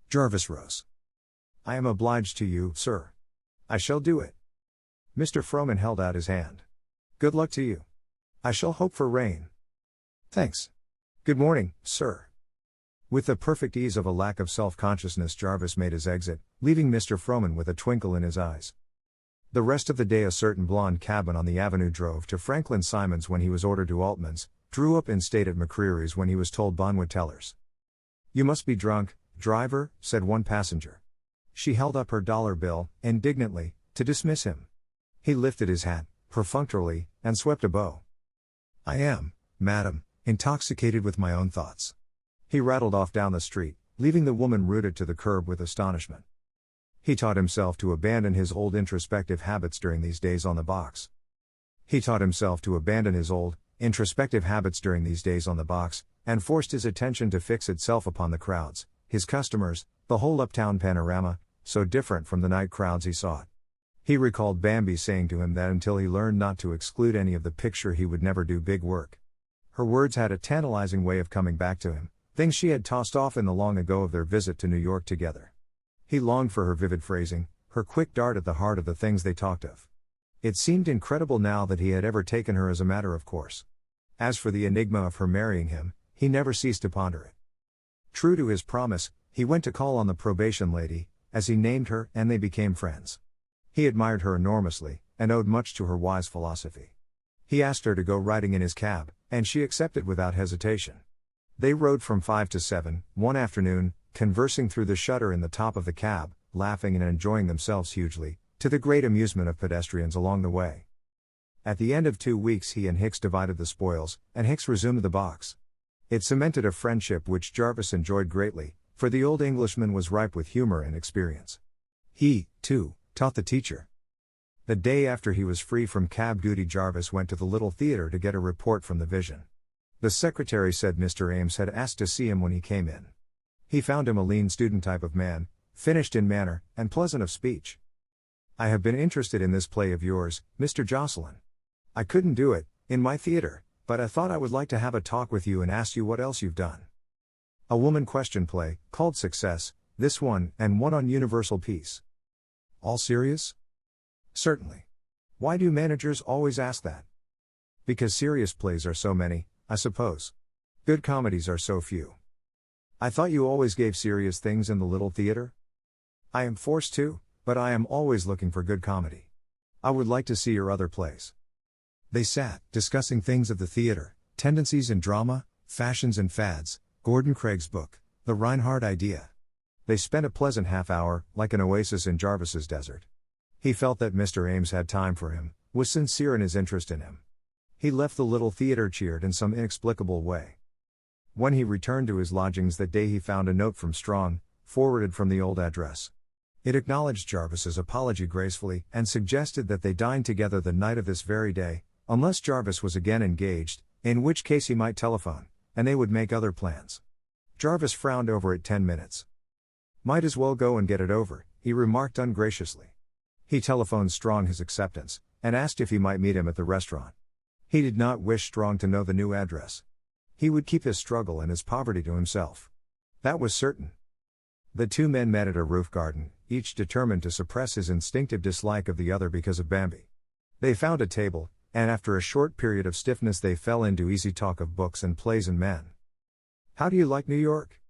Jarvis rose. I am obliged to you, sir. I shall do it. Mr. Froman held out his hand. Good luck to you. I shall hope for rain. Thanks. Good morning, sir. With the perfect ease of a lack of self-consciousness, Jarvis made his exit, leaving Mr. Froman with a twinkle in his eyes. The rest of the day a certain blonde cabman on the avenue drove to Franklin Simon's when he was ordered to Altman's, drew up in state at McCreary's when he was told Bonwood Tellers. You must be drunk, driver, said one passenger. She held up her dollar bill, indignantly, to dismiss him. He lifted his hat, perfunctorily, and swept a bow. I am, madam, intoxicated with my own thoughts. He rattled off down the street, leaving the woman rooted to the curb with astonishment. He taught himself to abandon his old introspective habits during these days on the box. And forced his attention to fix itself upon the crowds, his customers, the whole uptown panorama, so different from the night crowds he sought. He recalled Bambi saying to him that until he learned not to exclude any of the picture he would never do big work. Her words had a tantalizing way of coming back to him, things she had tossed off in the long ago of their visit to New York together. He longed for her vivid phrasing, her quick dart at the heart of the things they talked of. It seemed incredible now that he had ever taken her as a matter of course. As for the enigma of her marrying him, he never ceased to ponder it. True to his promise, he went to call on the probation lady, as he named her, and they became friends. He admired her enormously, and owed much to her wise philosophy. He asked her to go riding in his cab, and she accepted without hesitation. They rode from 5 to 7, one afternoon, conversing through the shutter in the top of the cab, laughing and enjoying themselves hugely, to the great amusement of pedestrians along the way. At the end of 2 weeks he and Hicks divided the spoils, and Hicks resumed the box. It cemented a friendship which Jarvis enjoyed greatly, for the old Englishman was ripe with humor and experience. He, too, taught the teacher. The day after he was free from cab duty, Jarvis went to the little theater to get a report from the Vision. The secretary said Mr. Ames had asked to see him when he came in. He found him a lean student type of man, finished in manner, and pleasant of speech. I have been interested in this play of yours, Mr. Jocelyn. I couldn't do it, in my theater, but I thought I would like to have a talk with you and ask you what else you've done. A woman question play, called Success, this one, and one on universal peace. All serious? Certainly. Why do managers always ask that? Because serious plays are so many, I suppose. Good comedies are so few. I thought you always gave serious things in the little theater? I am forced to, but I am always looking for good comedy. I would like to see your other plays. They sat, discussing things of the theater, tendencies in drama, fashions and fads, Gordon Craig's book, The Reinhardt Idea. They spent a pleasant half hour, like an oasis in Jarvis's desert. He felt that Mr. Ames had time for him, was sincere in his interest in him. He left the little theater cheered in some inexplicable way. When he returned to his lodgings that day he found a note from Strong, forwarded from the old address. It acknowledged Jarvis's apology gracefully, and suggested that they dine together the night of this very day, unless Jarvis was again engaged, in which case he might telephone, and they would make other plans. Jarvis frowned over it 10 minutes. Might as well go and get it over, he remarked ungraciously. He telephoned Strong his acceptance, and asked if he might meet him at the restaurant. He did not wish Strong to know the new address. He would keep his struggle and his poverty to himself. That was certain. The two men met at a roof garden, each determined to suppress his instinctive dislike of the other because of Bambi. They found a table, and after a short period of stiffness they fell into easy talk of books and plays and men. How do you like New York?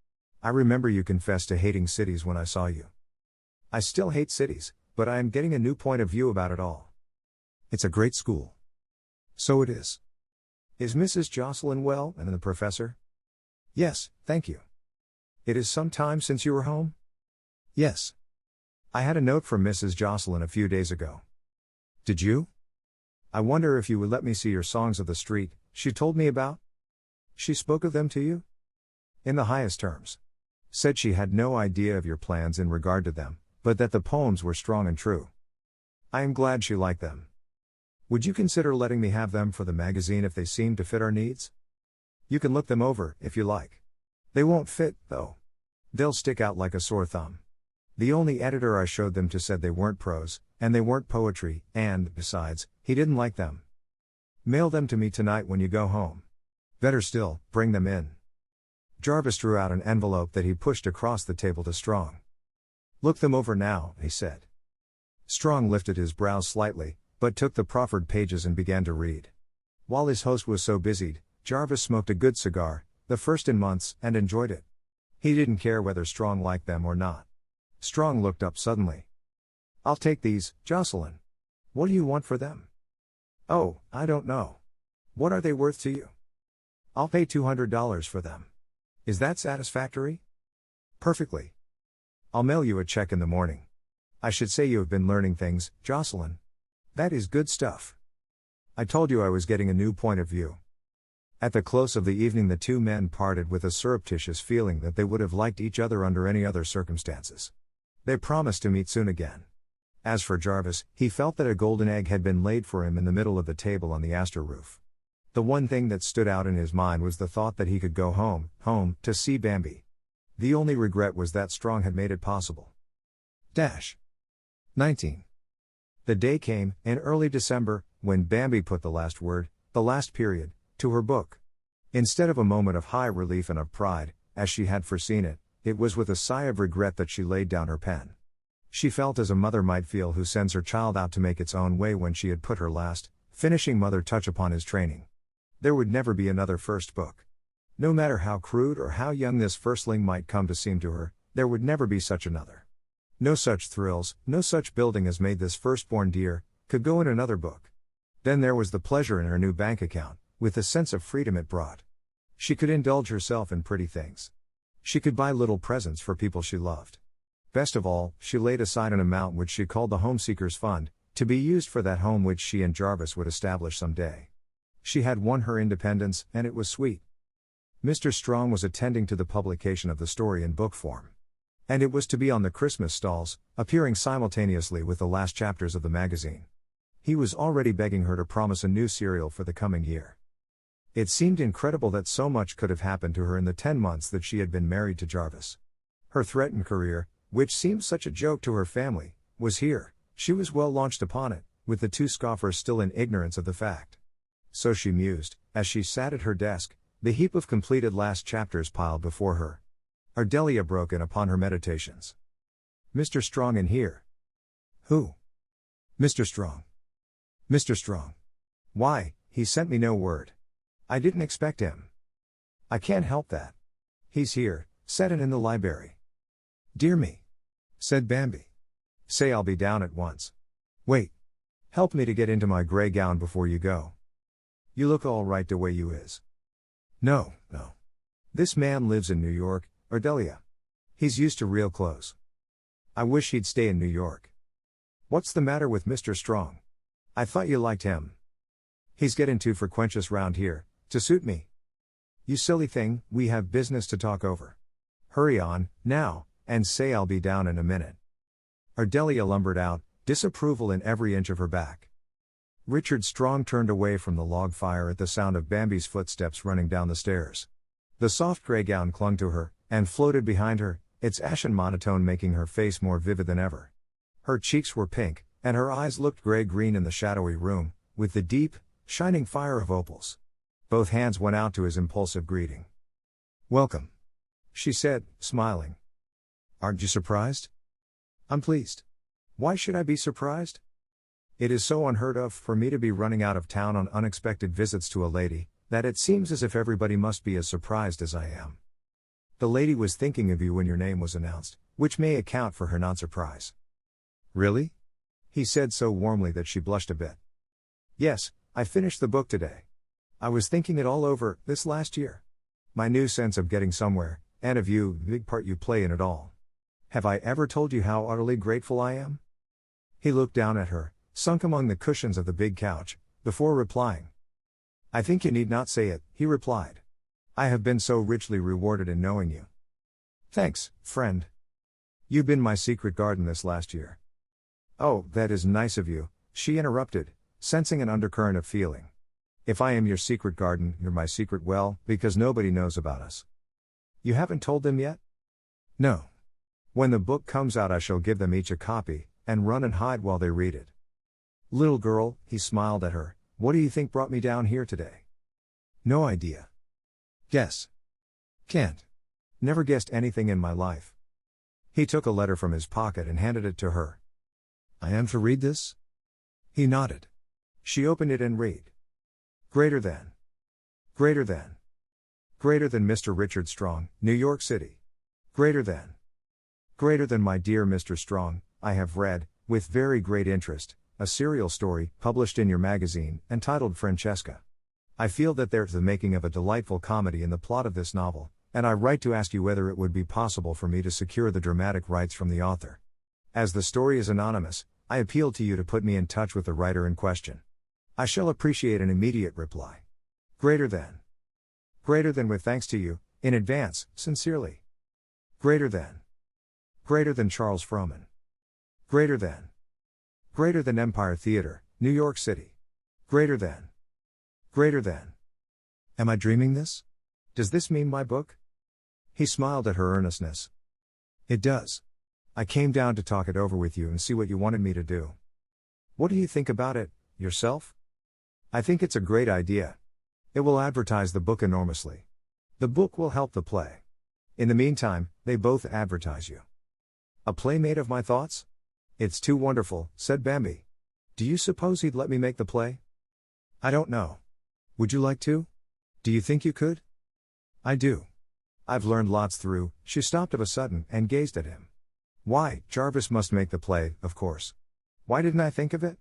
I remember you confessed to hating cities when I saw you. I still hate cities, but I am getting a new point of view about it all. It's a great school. So it is. Is Mrs. Jocelyn well, and the professor? Yes, thank you. It is some time since you were home? Yes. I had a note from Mrs. Jocelyn a few days ago. Did you? I wonder if you would let me see your Songs of the Street, she told me about? She spoke of them to you? In the highest terms. Said she had no idea of your plans in regard to them, but that the poems were strong and true. I am glad she liked them. Would you consider letting me have them for the magazine if they seem to fit our needs? You can look them over, if you like. They won't fit, though. They'll stick out like a sore thumb. The only editor I showed them to said they weren't prose, and they weren't poetry, and, besides, he didn't like them. Mail them to me tonight when you go home. Better still, bring them in. Jarvis drew out an envelope that he pushed across the table to Strong. Look them over now, he said. Strong lifted his brows slightly, but took the proffered pages and began to read. While his host was so busied, Jarvis smoked a good cigar, the first in months, and enjoyed it. He didn't care whether Strong liked them or not. Strong looked up suddenly. I'll take these, Jocelyn. What do you want for them? Oh, I don't know. What are they worth to you? I'll pay $200 for them. Is that satisfactory? Perfectly. I'll mail you a check in the morning. I should say you have been learning things, Jocelyn. That is good stuff. I told you I was getting a new point of view. At the close of the evening the two men parted with a surreptitious feeling that they would have liked each other under any other circumstances. They promised to meet soon again. As for Jarvis, he felt that a golden egg had been laid for him in the middle of the table on the Astor roof. The one thing that stood out in his mind was the thought that he could go home, to see Bambi. The only regret was that Strong had made it possible. 19. The day came, in early December, when Bambi put the last word, the last period, to her book. Instead of a moment of high relief and of pride, as she had foreseen it, it was with a sigh of regret that she laid down her pen. She felt as a mother might feel who sends her child out to make its own way when she had put her last, finishing mother touch upon his training. There would never be another first book. No matter how crude or how young this firstling might come to seem to her, there would never be such another. No such thrills, no such building as made this firstborn dear, could go in another book. Then there was the pleasure in her new bank account, with the sense of freedom it brought. She could indulge herself in pretty things. She could buy little presents for people she loved. Best of all, she laid aside an amount which she called the Homeseekers Fund, to be used for that home which she and Jarvis would establish some day. She had won her independence, and it was sweet. Mr. Strong was attending to the publication of the story in book form. And it was to be on the Christmas stalls, appearing simultaneously with the last chapters of the magazine. He was already begging her to promise a new serial for the coming year. It seemed incredible that so much could have happened to her in the 10 months that she had been married to Jarvis. Her threatened career, which seemed such a joke to her family, was here. She was well launched upon it, with the two scoffers still in ignorance of the fact. So she mused, as she sat at her desk, the heap of completed last chapters piled before her. Ardelia broke in upon her meditations. Mr. Strong in here. Who? Mr. Strong. Mr. Strong. Why, he sent me no word. I didn't expect him. I can't help that. He's here, settin' in the library. Dear me, said Bambi. Say I'll be down at once. Wait. Help me to get into my gray gown before you go. You look all right the way you is. No. This man lives in New York, Ardelia. He's used to real clothes. I wish he'd stay in New York. What's the matter with Mr. Strong? I thought you liked him. He's getting too frequentious round here, to suit me. You silly thing, we have business to talk over. Hurry on, now, and say I'll be down in a minute. Ardelia lumbered out, disapproval in every inch of her back. Richard Strong turned away from the log fire at the sound of Bambi's footsteps running down the stairs. The soft gray gown clung to her, and floated behind her, its ashen monotone making her face more vivid than ever. Her cheeks were pink, and her eyes looked gray-green in the shadowy room, with the deep, shining fire of opals. Both hands went out to his impulsive greeting. Welcome, she said, smiling. Aren't you surprised? I'm pleased. Why should I be surprised? It is so unheard of for me to be running out of town on unexpected visits to a lady, that it seems as if everybody must be as surprised as I am. The lady was thinking of you when your name was announced, which may account for her non-surprise. Really? He said so warmly that she blushed a bit. Yes, I finished the book today. I was thinking it all over, this last year. My new sense of getting somewhere, and of you, the big part you play in it all. Have I ever told you how utterly grateful I am? He looked down at her, sunk among the cushions of the big couch, before replying. I think you need not say it, he replied. I have been so richly rewarded in knowing you. Thanks, friend. You've been my secret garden this last year. Oh, that is nice of you, she interrupted, sensing an undercurrent of feeling. If I am your secret garden, you're my secret well, because nobody knows about us. You haven't told them yet? No. When the book comes out, I shall give them each a copy, and run and hide while they read it. Little girl, he smiled at her, what do you think brought me down here today? No idea. Guess. Can't. Never guessed anything in my life. He took a letter from his pocket and handed it to her. I am to read this? He nodded. She opened it and read. Greater than. Greater than. Greater than Mr. Richard Strong, New York City. Greater than. Greater than my dear Mr. Strong, I have read, with very great interest, a serial story, published in your magazine, entitled Francesca. I feel that there's the making of a delightful comedy in the plot of this novel, and I write to ask you whether it would be possible for me to secure the dramatic rights from the author. As the story is anonymous, I appeal to you to put me in touch with the writer in question. I shall appreciate an immediate reply. Greater than. Greater than with thanks to you, in advance, sincerely. Greater than. Greater than Charles Frohman. Greater than. Greater than Empire Theater, New York City. Greater than. Greater than. Am I dreaming this? Does this mean my book? He smiled at her earnestness. It does. I came down to talk it over with you and see what you wanted me to do. What do you think about it, yourself? I think it's a great idea. It will advertise the book enormously. The book will help the play. In the meantime, they both advertise you. A play made of my thoughts? It's too wonderful, said Bambi. Do you suppose he'd let me make the play? I don't know. Would you like to? Do you think you could? I do. I've learned lots through. She stopped of a sudden and gazed at him. Why, Jarvis must make the play, of course. Why didn't I think of it?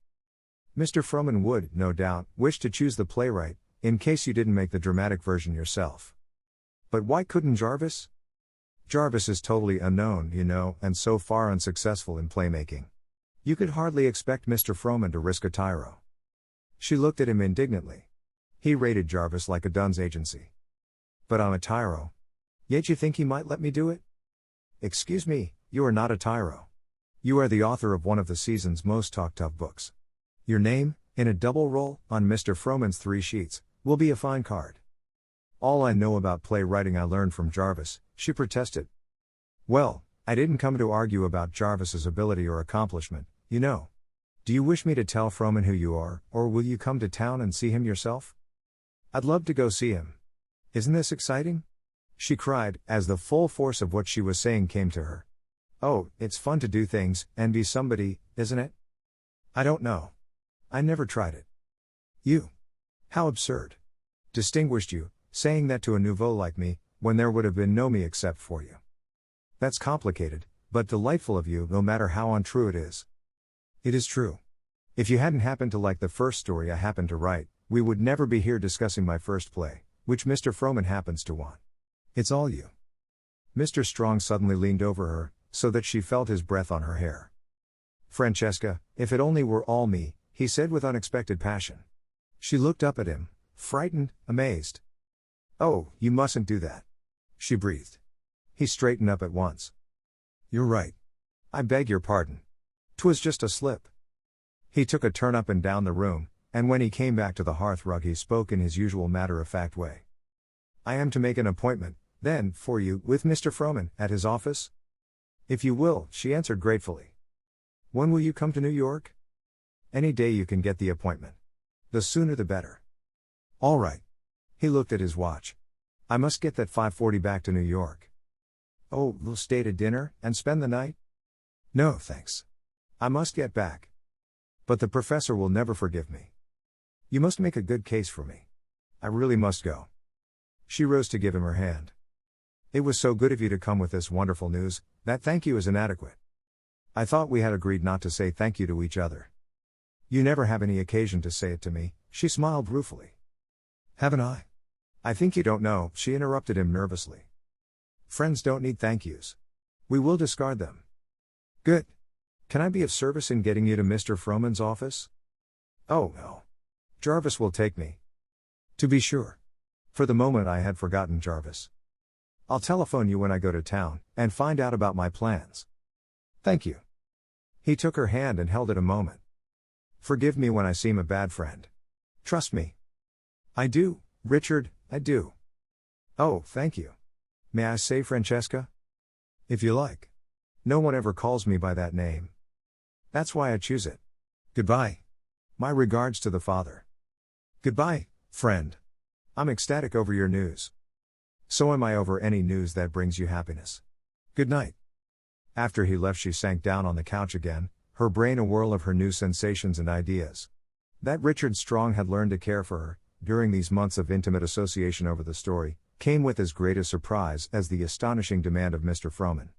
Mr. Frohman would, no doubt, wish to choose the playwright, in case you didn't make the dramatic version yourself. But why couldn't Jarvis? Jarvis is totally unknown, you know, and so far unsuccessful in playmaking. You could hardly expect Mr. Frohman to risk a tyro. She looked at him indignantly. He rated Jarvis like a Dunn's agency. But I'm a tyro. Yet you think he might let me do it? Excuse me, you are not a tyro. You are the author of one of the season's most talked of books. Your name, in a double roll, on Mr. Frohman's 3 sheets, will be a fine card. All I know about playwriting I learned from Jarvis, she protested. Well, I didn't come to argue about Jarvis's ability or accomplishment, you know. Do you wish me to tell Frohman who you are, or will you come to town and see him yourself? I'd love to go see him. Isn't this exciting? She cried, as the full force of what she was saying came to her. Oh, it's fun to do things, and be somebody, isn't it? I don't know. I never tried it. You. How absurd. Distinguished you, saying that to a nouveau like me, when there would have been no me except for you. That's complicated, but delightful of you, no matter how untrue it is. It is true. If you hadn't happened to like the first story I happened to write, we would never be here discussing my first play, which Mr. Frohman happens to want. It's all you. Mr. Strong suddenly leaned over her, so that she felt his breath on her hair. Francesca, if it only were all me, he said with unexpected passion. She looked up at him, frightened, amazed. Oh, you mustn't do that. She breathed. He straightened up at once. You're right. I beg your pardon. 'Twas just a slip. He took a turn up and down the room, and when he came back to the hearthrug he spoke in his usual matter-of-fact way. I am to make an appointment, then, for you, with Mr. Frohman, at his office? If you will, she answered gratefully. When will you come to New York? Any day you can get the appointment. The sooner the better. All right. He looked at his watch. I must get that 5:40 back to New York. Oh, we'll stay to dinner, and spend the night? No, thanks. I must get back. But the professor will never forgive me. You must make a good case for me. I really must go. She rose to give him her hand. It was so good of you to come with this wonderful news, that thank you is inadequate. I thought we had agreed not to say thank you to each other. You never have any occasion to say it to me, she smiled ruefully. Haven't I? I think you don't know, she interrupted him nervously. Friends don't need thank yous. We will discard them. Good. Can I be of service in getting you to Mr. Frohman's office? Oh, no. Jarvis will take me. To be sure. For the moment I had forgotten Jarvis. I'll telephone you when I go to town, and find out about my plans. Thank you. He took her hand and held it a moment. Forgive me when I seem a bad friend. Trust me. I do, Richard, I do. Oh, thank you. May I say Francesca? If you like. No one ever calls me by that name. That's why I choose it. Goodbye. My regards to the father. Goodbye, friend. I'm ecstatic over your news. So am I over any news that brings you happiness. Good night. After he left, she sank down on the couch again, her brain a whirl of her new sensations and ideas. That Richard Strong had learned to care for her, during these months of intimate association over the story, came with as great a surprise as the astonishing demand of Mr. Frohman.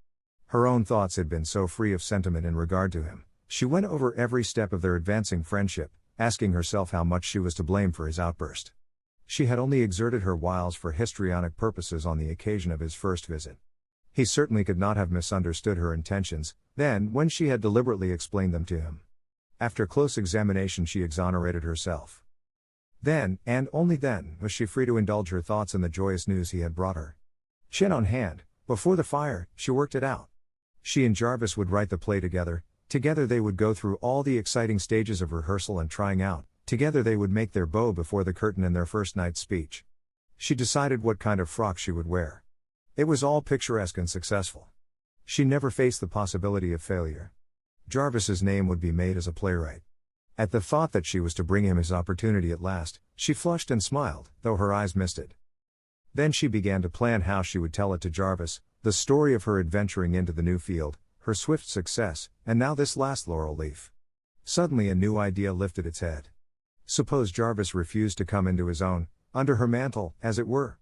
Her own thoughts had been so free of sentiment in regard to him. She went over every step of their advancing friendship, asking herself how much she was to blame for his outburst. She had only exerted her wiles for histrionic purposes on the occasion of his first visit. He certainly could not have misunderstood her intentions, then, when she had deliberately explained them to him. After close examination, she exonerated herself. Then, and only then, was she free to indulge her thoughts in the joyous news he had brought her. Chin on hand, before the fire, she worked it out. She and Jarvis would write the play together. Together they would go through all the exciting stages of rehearsal and trying out. Together they would make their bow before the curtain in their first night's speech. She decided what kind of frock she would wear. It was all picturesque and successful. She never faced the possibility of failure. Jarvis's name would be made as a playwright. At the thought that she was to bring him his opportunity at last, she flushed and smiled, though her eyes misted. Then she began to plan how she would tell it to Jarvis, the story of her adventuring into the new field, her swift success, and now this last laurel leaf. Suddenly a new idea lifted its head. Suppose Jarvis refused to come into his own, under her mantle, as it were.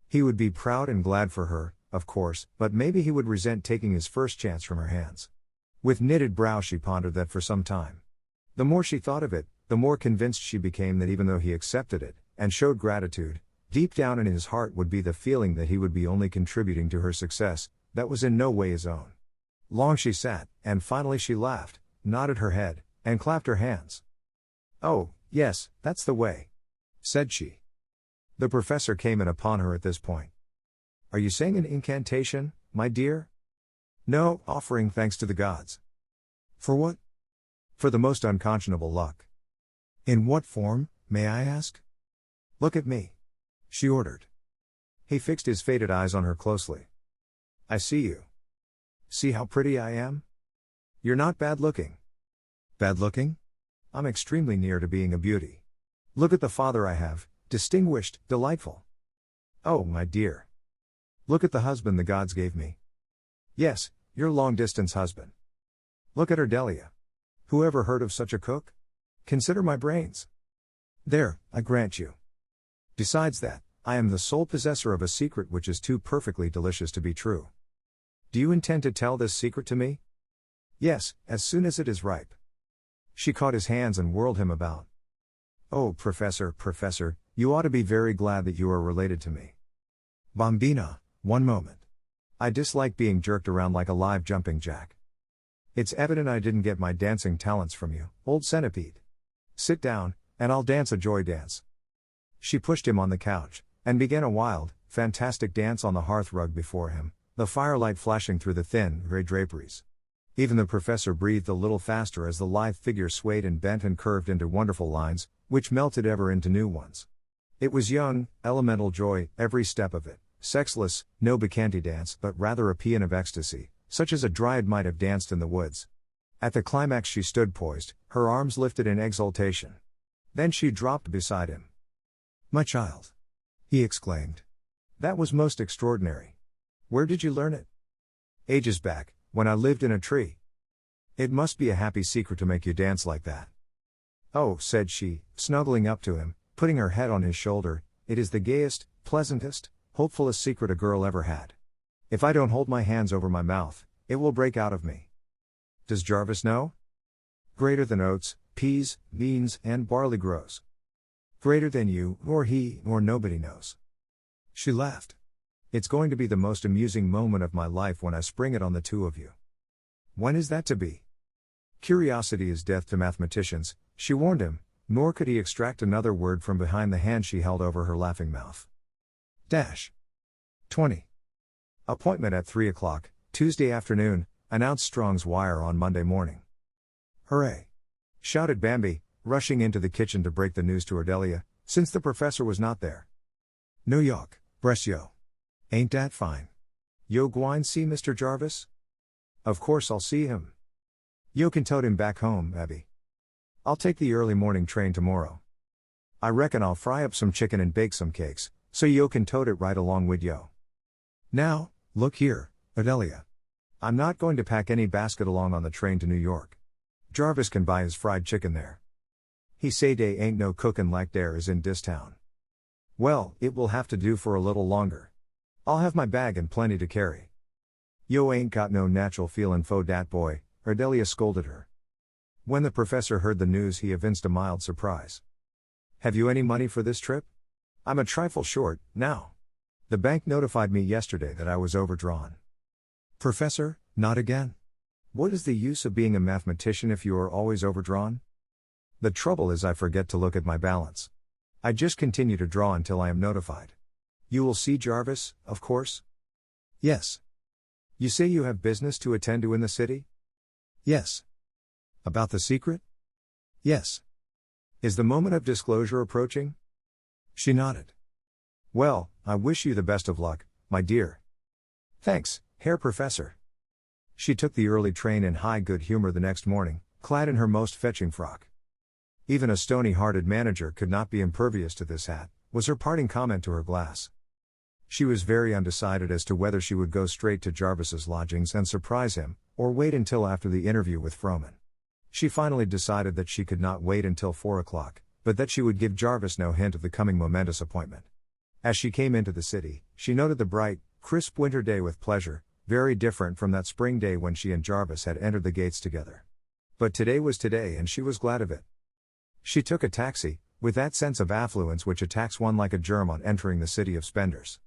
He would be proud and glad for her, of course, but maybe he would resent taking his first chance from her hands. With knitted brow she pondered that for some time. The more she thought of it, the more convinced she became that even though he accepted it, and showed gratitude, deep down in his heart would be the feeling that he would be only contributing to her success, that was in no way his own. Long she sat, and finally she laughed, nodded her head, and clapped her hands. "Oh, yes, that's the way," said she. The professor came in upon her at this point. "Are you saying an incantation, my dear?" "No, offering thanks to the gods." "For what?" "For the most unconscionable luck." "In what form, may I ask?" "Look at me," she ordered. He fixed his faded eyes on her closely. "I see you. See how pretty I am? You're not bad looking." "Bad looking? I'm extremely near to being a beauty. Look at the father I have, distinguished, delightful. Oh, my dear. Look at the husband the gods gave me. Yes, your long-distance husband. Look at her Delia. Who ever heard of such a cook? Consider my brains. There, I grant you. Besides that, I am the sole possessor of a secret which is too perfectly delicious to be true. Do you intend to tell this secret to me?" "Yes, as soon as it is ripe." She caught his hands and whirled him about. "Oh, Professor, you ought to be very glad that you are related to me." "Bambina, one moment. I dislike being jerked around like a live jumping jack. It's evident I didn't get my dancing talents from you, old centipede. Sit down, and I'll dance a joy dance." She pushed him on the couch, and began a wild, fantastic dance on the hearth rug before him, the firelight flashing through the thin, grey draperies. Even the professor breathed a little faster as the lithe figure swayed and bent and curved into wonderful lines, which melted ever into new ones. It was young, elemental joy, every step of it, sexless, no bacchanti dance, but rather a paean of ecstasy, such as a dryad might have danced in the woods. At the climax she stood poised, her arms lifted in exultation. Then she dropped beside him. "My child!" he exclaimed. "That was most extraordinary. Where did you learn it?" "Ages back, when I lived in a tree." "It must be a happy secret to make you dance like that." "Oh," said she, snuggling up to him, putting her head on his shoulder, "it is the gayest, pleasantest, hopefulest secret a girl ever had. If I don't hold my hands over my mouth, it will break out of me." "Does Jarvis know?" "Greater than oats, peas, beans, and barley grows. Greater than you, nor he, nor nobody knows." She laughed. "It's going to be the most amusing moment of my life when I spring it on the two of you." "When is that to be?" "Curiosity is death to mathematicians," she warned him, nor could he extract another word from behind the hand she held over her laughing mouth. 20. Appointment at 3 o'clock, Tuesday afternoon, announced Strong's wire on Monday morning. Hooray! Shouted Bambi, rushing into the kitchen to break the news to Ardelia, since the professor was not there. No yok, bress yo. Ain't dat fine? Yo gwine see Mr. Jarvis? Of course I'll see him. Yo can tote him back home, Abby. I'll take the early morning train tomorrow. I reckon I'll fry up some chicken and bake some cakes, so yo can tote it right along with yo. Now, look here, Ardelia. I'm not going to pack any basket along on the train to New York. Jarvis can buy his fried chicken there. He say dey ain't no cookin' like there is in dis town. Well, it will have to do for a little longer. I'll have my bag and plenty to carry. Yo ain't got no natural feelin' fo dat boy, Ardelia scolded her. When the professor heard the news, he evinced a mild surprise. Have you any money for this trip? I'm a trifle short, now. The bank notified me yesterday that I was overdrawn. Professor, not again? What is the use of being a mathematician if you are always overdrawn? The trouble is I forget to look at my balance. I just continue to draw until I am notified. You will see Jarvis, of course? Yes. You say you have business to attend to in the city? Yes. About the secret? Yes. Is the moment of disclosure approaching? She nodded. Well, I wish you the best of luck, my dear. Thanks, Herr Professor. She took the early train in high good humor the next morning, clad in her most fetching frock. Even a stony-hearted manager could not be impervious to this hat, was her parting comment to her glass. She was very undecided as to whether she would go straight to Jarvis's lodgings and surprise him, or wait until after the interview with Frohman. She finally decided that she could not wait until 4 o'clock, but that she would give Jarvis no hint of the coming momentous appointment. As she came into the city, she noted the bright, crisp winter day with pleasure, very different from that spring day when she and Jarvis had entered the gates together. But today was today and she was glad of it. She took a taxi, with that sense of affluence which attacks one like a germ on entering the city of spenders.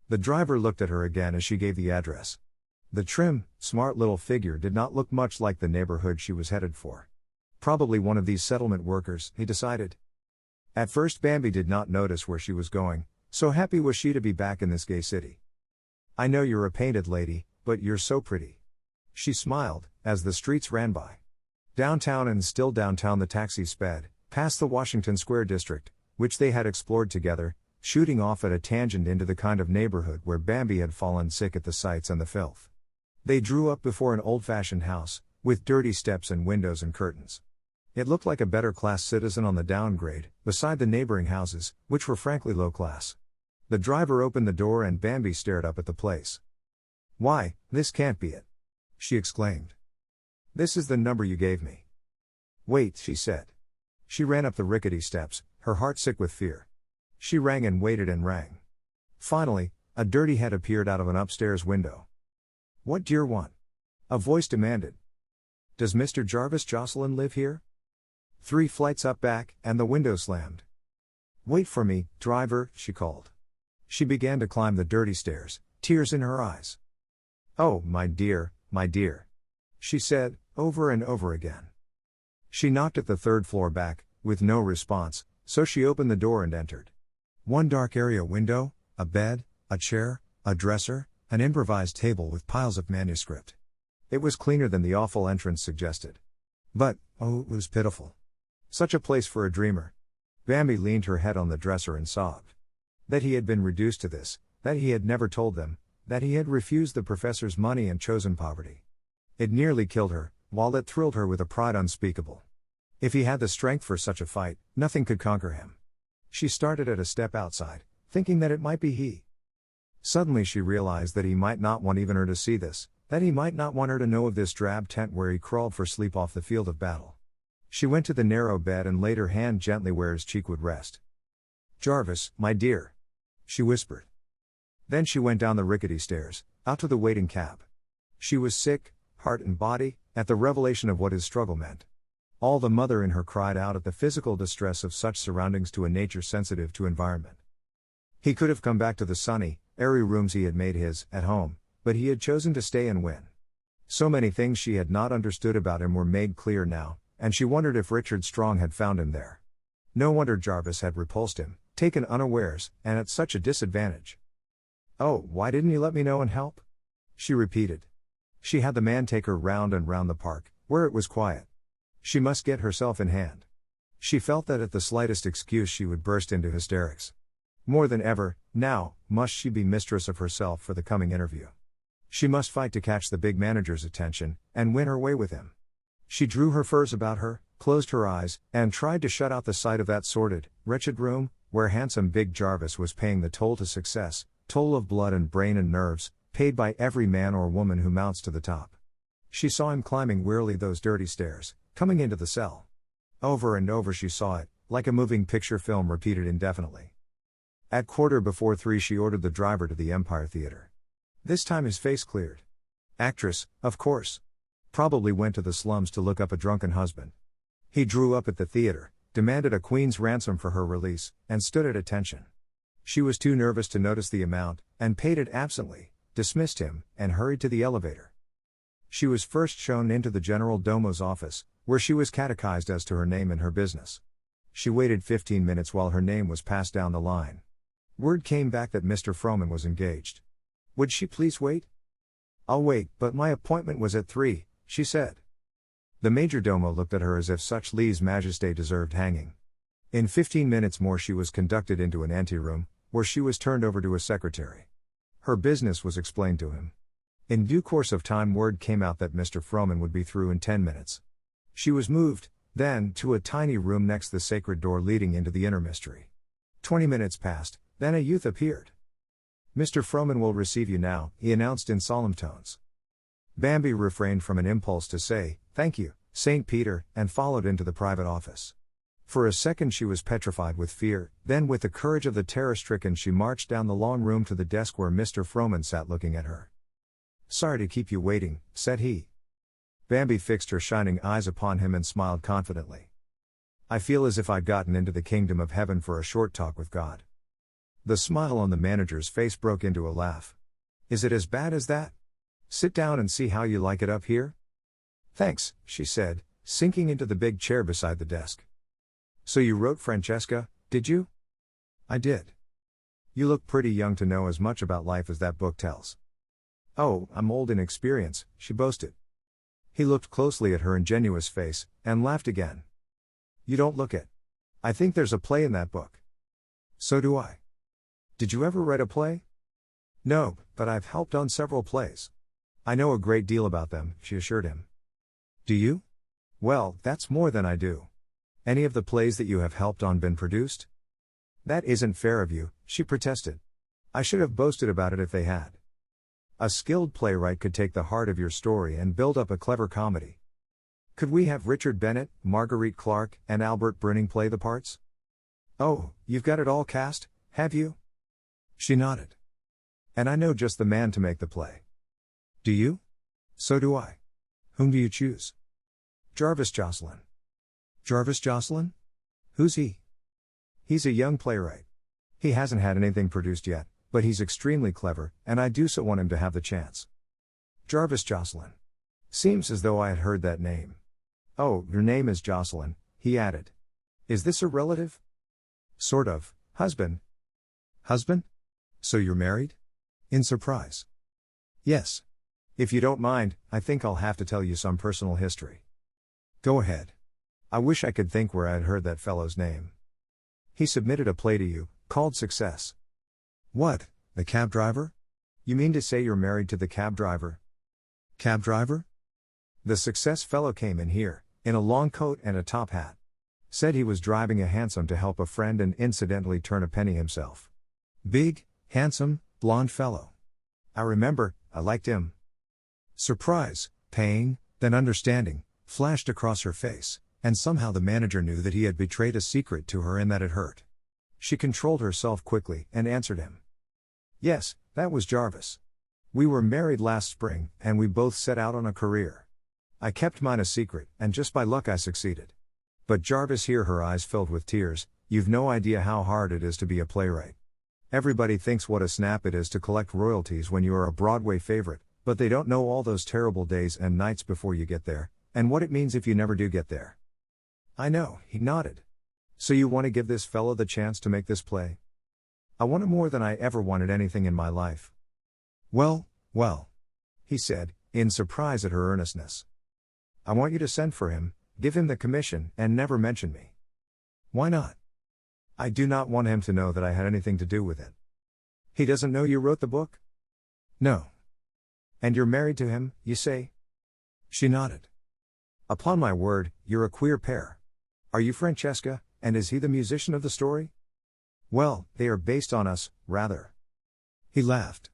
The driver looked at her again as she gave the address. The trim, smart little figure did not look much like the neighborhood she was headed for. Probably one of these settlement workers, he decided. At first Bambi did not notice where she was going, so happy was she to be back in this gay city. I know you're a painted lady, but you're so pretty. She smiled, as the streets ran by. Downtown and still downtown the taxi sped, past the Washington Square district, which they had explored together, shooting off at a tangent into the kind of neighborhood where Bambi had fallen sick at the sights and the filth. They drew up before an old-fashioned house, with dirty steps and windows and curtains. It looked like a better-class citizen on the downgrade, beside the neighboring houses, which were frankly low-class. The driver opened the door and Bambi stared up at the place. Why, this can't be it! She exclaimed. This is the number you gave me. Wait, she said. She ran up the rickety steps, her heart sick with fear. She rang and waited and rang. Finally, a dirty head appeared out of an upstairs window. What do you want? A voice demanded. Does Mr. Jarvis Jocelyn live here? 3 flights up back, and the window slammed. Wait for me, driver, she called. She began to climb the dirty stairs, tears in her eyes. Oh, my dear, she said, over and over again. She knocked at the 3rd floor back, with no response, so she opened the door and entered. One dark area window, a bed, a chair, a dresser, an improvised table with piles of manuscript. It was cleaner than the awful entrance suggested. But, oh, it was pitiful. Such a place for a dreamer. Bambi leaned her head on the dresser and sobbed. That he had been reduced to this, that he had never told them, that he had refused the professor's money and chosen poverty. It nearly killed her, while it thrilled her with a pride unspeakable. If he had the strength for such a fight, nothing could conquer him. She started at a step outside, thinking that it might be he. Suddenly she realized that he might not want even her to see this, that he might not want her to know of this drab tent where he crawled for sleep off the field of battle. She went to the narrow bed and laid her hand gently where his cheek would rest. Jarvis, my dear, she whispered. Then she went down the rickety stairs, out to the waiting cab. She was sick, heart and body, at the revelation of what his struggle meant. All the mother in her cried out at the physical distress of such surroundings to a nature sensitive to environment. He could have come back to the sunny, airy rooms he had made his, at home, but he had chosen to stay and win. So many things she had not understood about him were made clear now, and she wondered if Richard Strong had found him there. No wonder Jarvis had repulsed him, taken unawares, and at such a disadvantage. Oh, why didn't he let me know and help? She repeated. She had the man take her round and round the park, where it was quiet. She must get herself in hand. She felt that at the slightest excuse she would burst into hysterics. More than ever, now, must she be mistress of herself for the coming interview. She must fight to catch the big manager's attention, and win her way with him. She drew her furs about her, closed her eyes, and tried to shut out the sight of that sordid, wretched room, where handsome Big Jarvis was paying the toll to success, toll of blood and brain and nerves, paid by every man or woman who mounts to the top. She saw him climbing wearily those dirty stairs, coming into the cell. Over and over she saw it, like a moving picture film repeated indefinitely. At 3:15 she ordered the driver to the Empire Theater. This time his face cleared. Actress, of course. Probably went to the slums to look up a drunken husband. He drew up at the theater, demanded a queen's ransom for her release, and stood at attention. She was too nervous to notice the amount, and paid it absently, dismissed him, and hurried to the elevator. She was first shown into the General Domo's office, where she was catechized as to her name and her business. She waited 15 minutes while her name was passed down the line. Word came back that Mr. Frohman was engaged. Would she please wait? I'll wait, but my appointment was at 3, she said. The major domo looked at her as if such lese majesté deserved hanging. In 15 minutes more she was conducted into an anteroom, where she was turned over to a secretary. Her business was explained to him. In due course of time word came out that Mr. Frohman would be through in 10 minutes. She was moved, then, to a tiny room next the sacred door leading into the inner mystery. 20 minutes passed, then a youth appeared. Mr. Frohman will receive you now, he announced in solemn tones. Bambi refrained from an impulse to say, "Thank you, St. Peter," and followed into the private office. For a second she was petrified with fear, then with the courage of the terror-stricken she marched down the long room to the desk where Mr. Frohman sat looking at her. "Sorry to keep you waiting," said he. Bambi fixed her shining eyes upon him and smiled confidently. "I feel as if I'd gotten into the kingdom of heaven for a short talk with God." The smile on the manager's face broke into a laugh. "Is it as bad as that? Sit down and see how you like it up here?" "Thanks," she said, sinking into the big chair beside the desk. "So you wrote Francesca, did you?" "I did." "You look pretty young to know as much about life as that book tells." "Oh, I'm old in experience," she boasted. He looked closely at her ingenuous face, and laughed again. "You don't look it. I think there's a play in that book." "So do I." "Did you ever write a play?" "No, but I've helped on several plays." "I know a great deal about them," she assured him. "Do you? Well, that's more than I do. Any of the plays that you have helped on been produced?" "That isn't fair of you," she protested. "I should have boasted about it if they had. A skilled playwright could take the heart of your story and build up a clever comedy. Could we have Richard Bennett, Marguerite Clark, and Albert Brunning play the parts?" "Oh, you've got it all cast, have you?" She nodded. "And I know just the man to make the play." "Do you?" "So do I." "Whom do you choose?" "Jarvis Jocelyn." "Jarvis Jocelyn? Who's he?" "He's a young playwright. He hasn't had anything produced yet, but he's extremely clever, and I do so want him to have the chance." "Jarvis Jocelyn. Seems as though I had heard that name." "Oh, your name is Jocelyn," he added. "Is this a relative?" "Sort of, husband." "Husband? So you're married?" In surprise. "Yes. If you don't mind, I think I'll have to tell you some personal history." "Go ahead. I wish I could think where I had heard that fellow's name." "He submitted a play to you, called Success." "What, the cab driver? You mean to say you're married to the cab driver?" "Cab driver?" "The Success fellow came in here, in a long coat and a top hat. Said he was driving a hansom to help a friend and incidentally turn a penny himself. Big, handsome, blond fellow. I remember, I liked him." Surprise, pain, then understanding, flashed across her face, and somehow the manager knew that he had betrayed a secret to her and that it hurt. She controlled herself quickly and answered him. "Yes, that was Jarvis. We were married last spring, and we both set out on a career. I kept mine a secret, and just by luck I succeeded. But Jarvis," here her eyes filled with tears, "you've no idea how hard it is to be a playwright. Everybody thinks what a snap it is to collect royalties when you are a Broadway favorite, but they don't know all those terrible days and nights before you get there, and what it means if you never do get there." "I know," he nodded. "So you want to give this fellow the chance to make this play?" "I want it more than I ever wanted anything in my life." Well. he said, in surprise at her earnestness. I want you to send for him, give him the commission, and never mention me. Why not? I do not want him to know that I had anything to do with it. He doesn't know you wrote the book? No. And you're married to him, you say? She nodded. Upon my word, you're a queer pair. Are you Francesca, and is he the musician of the story? Well, they are based on us, rather. He laughed.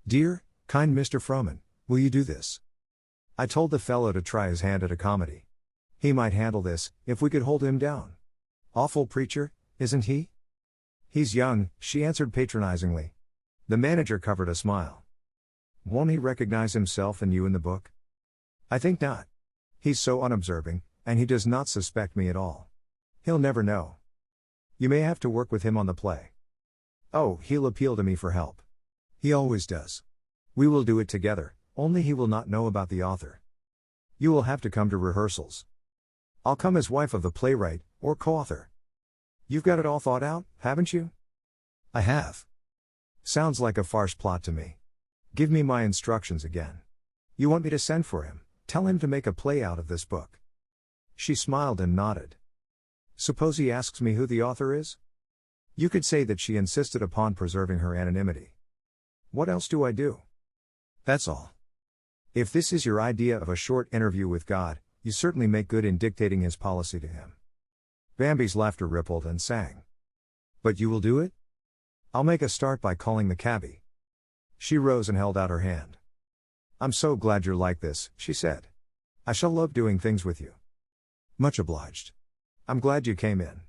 Dear, kind Mr. Froman, will you do this? I told the fellow to try his hand at a comedy. He might handle this, if we could hold him down. Awful preacher, isn't he? He's young, she answered patronizingly. The manager covered a smile. Won't he recognize himself and you in the book? I think not. He's so unobserving, and he does not suspect me at all. He'll never know. You may have to work with him on the play. Oh, he'll appeal to me for help. He always does. We will do it together, only he will not know about the author. You will have to come to rehearsals. I'll come as wife of the playwright, or co-author. You've got it all thought out, haven't you? I have. Sounds like a farce plot to me. Give me my instructions again. You want me to send for him, tell him to make a play out of this book. She smiled and nodded. Suppose he asks me who the author is? You could say that she insisted upon preserving her anonymity. What else do I do? That's all. If this is your idea of a short interview with God, you certainly make good in dictating his policy to him. Bambi's laughter rippled and sang. But you will do it? I'll make a start by calling the cabbie. She rose and held out her hand. I'm so glad you're like this, she said. I shall love doing things with you. Much obliged. I'm glad you came in.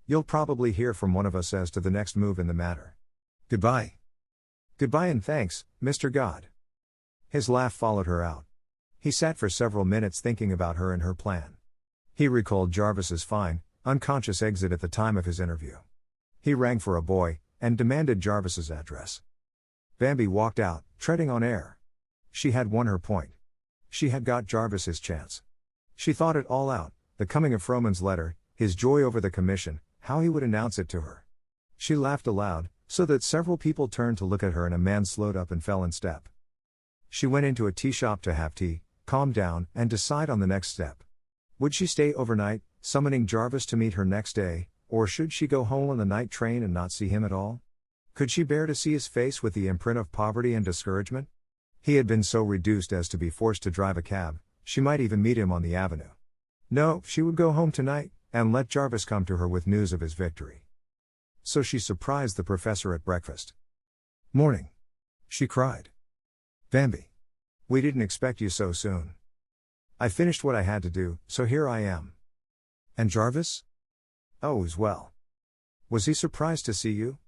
You'll probably hear from one of us as to the next move in the matter. Goodbye. Goodbye and thanks, Mr. God. His laugh followed her out. He sat for several minutes thinking about her and her plan. He recalled Jarvis's fine, unconscious exit at the time of his interview. He rang for a boy, and demanded Jarvis's address. Bambi walked out, treading on air. She had won her point. She had got Jarvis his chance. She thought it all out, the coming of Froman's letter, his joy over the commission, how he would announce it to her. She laughed aloud, so that several people turned to look at her and a man slowed up and fell in step. She went into a tea shop to have tea, calm down, and decide on the next step. Would she stay overnight, summoning Jarvis to meet her next day, or should she go home on the night train and not see him at all? Could she bear to see his face with the imprint of poverty and discouragement? He had been so reduced as to be forced to drive a cab, she might even meet him on the avenue. No, she would go home tonight, and let Jarvis come to her with news of his victory. So she surprised the professor at breakfast. Morning, she cried. Bambi. We didn't expect you so soon. I finished what I had to do, so here I am. And Jarvis? Oh, as well. Was he surprised to see you?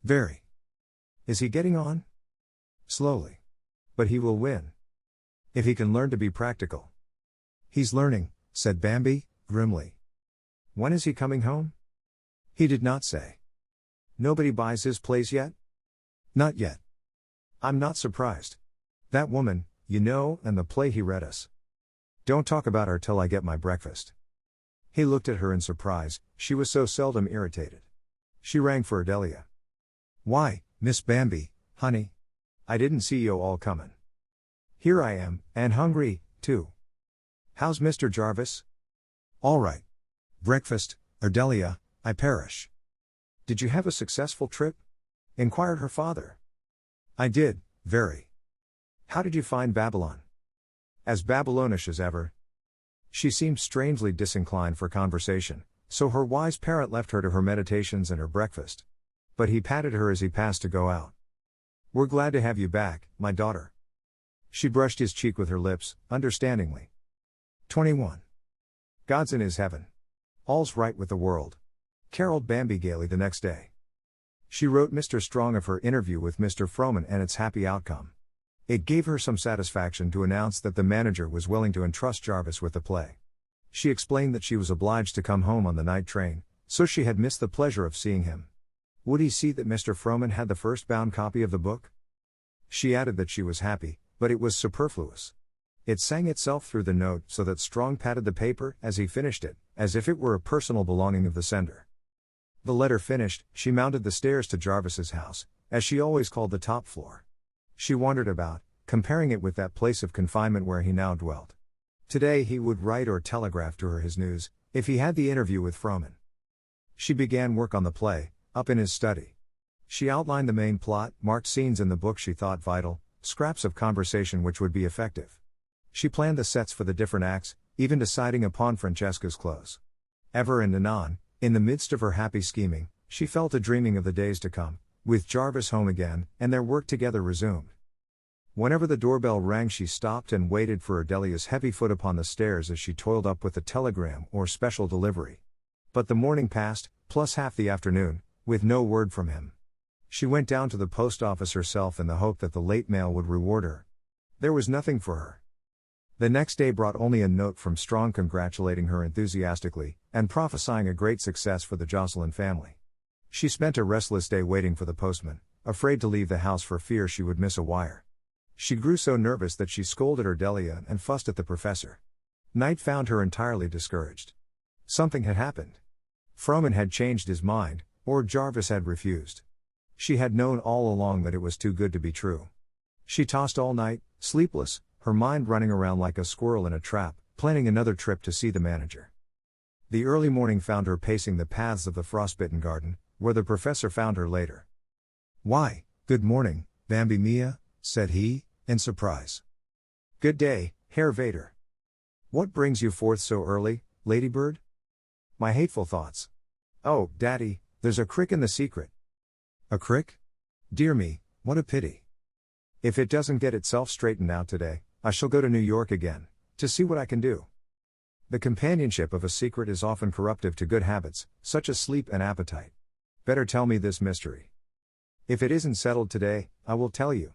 Very. Is he getting on? Slowly. But he will win. If he can learn to be practical. He's learning, said Bambi, grimly. When is he coming home? He did not say. Nobody buys his plays yet? Not yet. I'm not surprised. That woman, you know, and the play he read us. Don't talk about her till I get my breakfast. He looked at her in surprise, she was so seldom irritated. She rang for Adelia. Why, Miss Bambi, honey. I didn't see you all comin'. Here I am, and hungry, too. How's Mr. Jarvis? All right. Breakfast, Adelia, I perish. Did you have a successful trip? Inquired her father. I did, very. How did you find Babylon? As Babylonish as ever. She seemed strangely disinclined for conversation, so her wise parent left her to her meditations and her breakfast. But he patted her as he passed to go out. We're glad to have you back, my daughter. She brushed his cheek with her lips, understandingly. 21. God's in his heaven. All's right with the world. Caroled Bambi gaily the next day. She wrote Mr. Strong of her interview with Mr. Froman and its happy outcome. It gave her some satisfaction to announce that the manager was willing to entrust Jarvis with the play. She explained that she was obliged to come home on the night train, so she had missed the pleasure of seeing him. Would he see that Mr. Froman had the first bound copy of the book? She added that she was happy, but it was superfluous. It sang itself through the note so that Strong patted the paper as he finished it, as if it were a personal belonging of the sender. The letter finished, she mounted the stairs to Jarvis's house, as she always called the top floor. She wandered about, comparing it with that place of confinement where he now dwelt. Today he would write or telegraph to her his news, if he had the interview with Frohman. She began work on the play, up in his study. She outlined the main plot, marked scenes in the book she thought vital, scraps of conversation which would be effective. She planned the sets for the different acts, even deciding upon Francesca's clothes. Ever and anon, in the midst of her happy scheming, she fell to dreaming of the days to come, with Jarvis home again, and their work together resumed. Whenever the doorbell rang she stopped and waited for Adelia's heavy foot upon the stairs as she toiled up with the telegram or special delivery. But the morning passed, plus half the afternoon, with no word from him. She went down to the post office herself in the hope that the late mail would reward her. There was nothing for her. The next day brought only a note from Strong congratulating her enthusiastically, and prophesying a great success for the Jocelyn family. She spent a restless day waiting for the postman, afraid to leave the house for fear she would miss a wire. She grew so nervous that she scolded Ardelia and fussed at the professor. Night found her entirely discouraged. Something had happened. Frohman had changed his mind, or Jarvis had refused. She had known all along that it was too good to be true. She tossed all night, sleepless, her mind running around like a squirrel in a trap, planning another trip to see the manager. The early morning found her pacing the paths of the frostbitten garden, where the professor found her later. "Why, good morning, Bambi mia," said he, in surprise. "Good day, Herr Vader. What brings you forth so early, ladybird?" "My hateful thoughts. Oh, Daddy, there's a crick in the secret." "A crick? Dear me, what a pity. If it doesn't get itself straightened out today, I shall go to New York again, to see what I can do." The companionship of a secret is often corruptive to good habits, such as sleep and appetite. Better tell me this mystery. If it isn't settled today, I will tell you.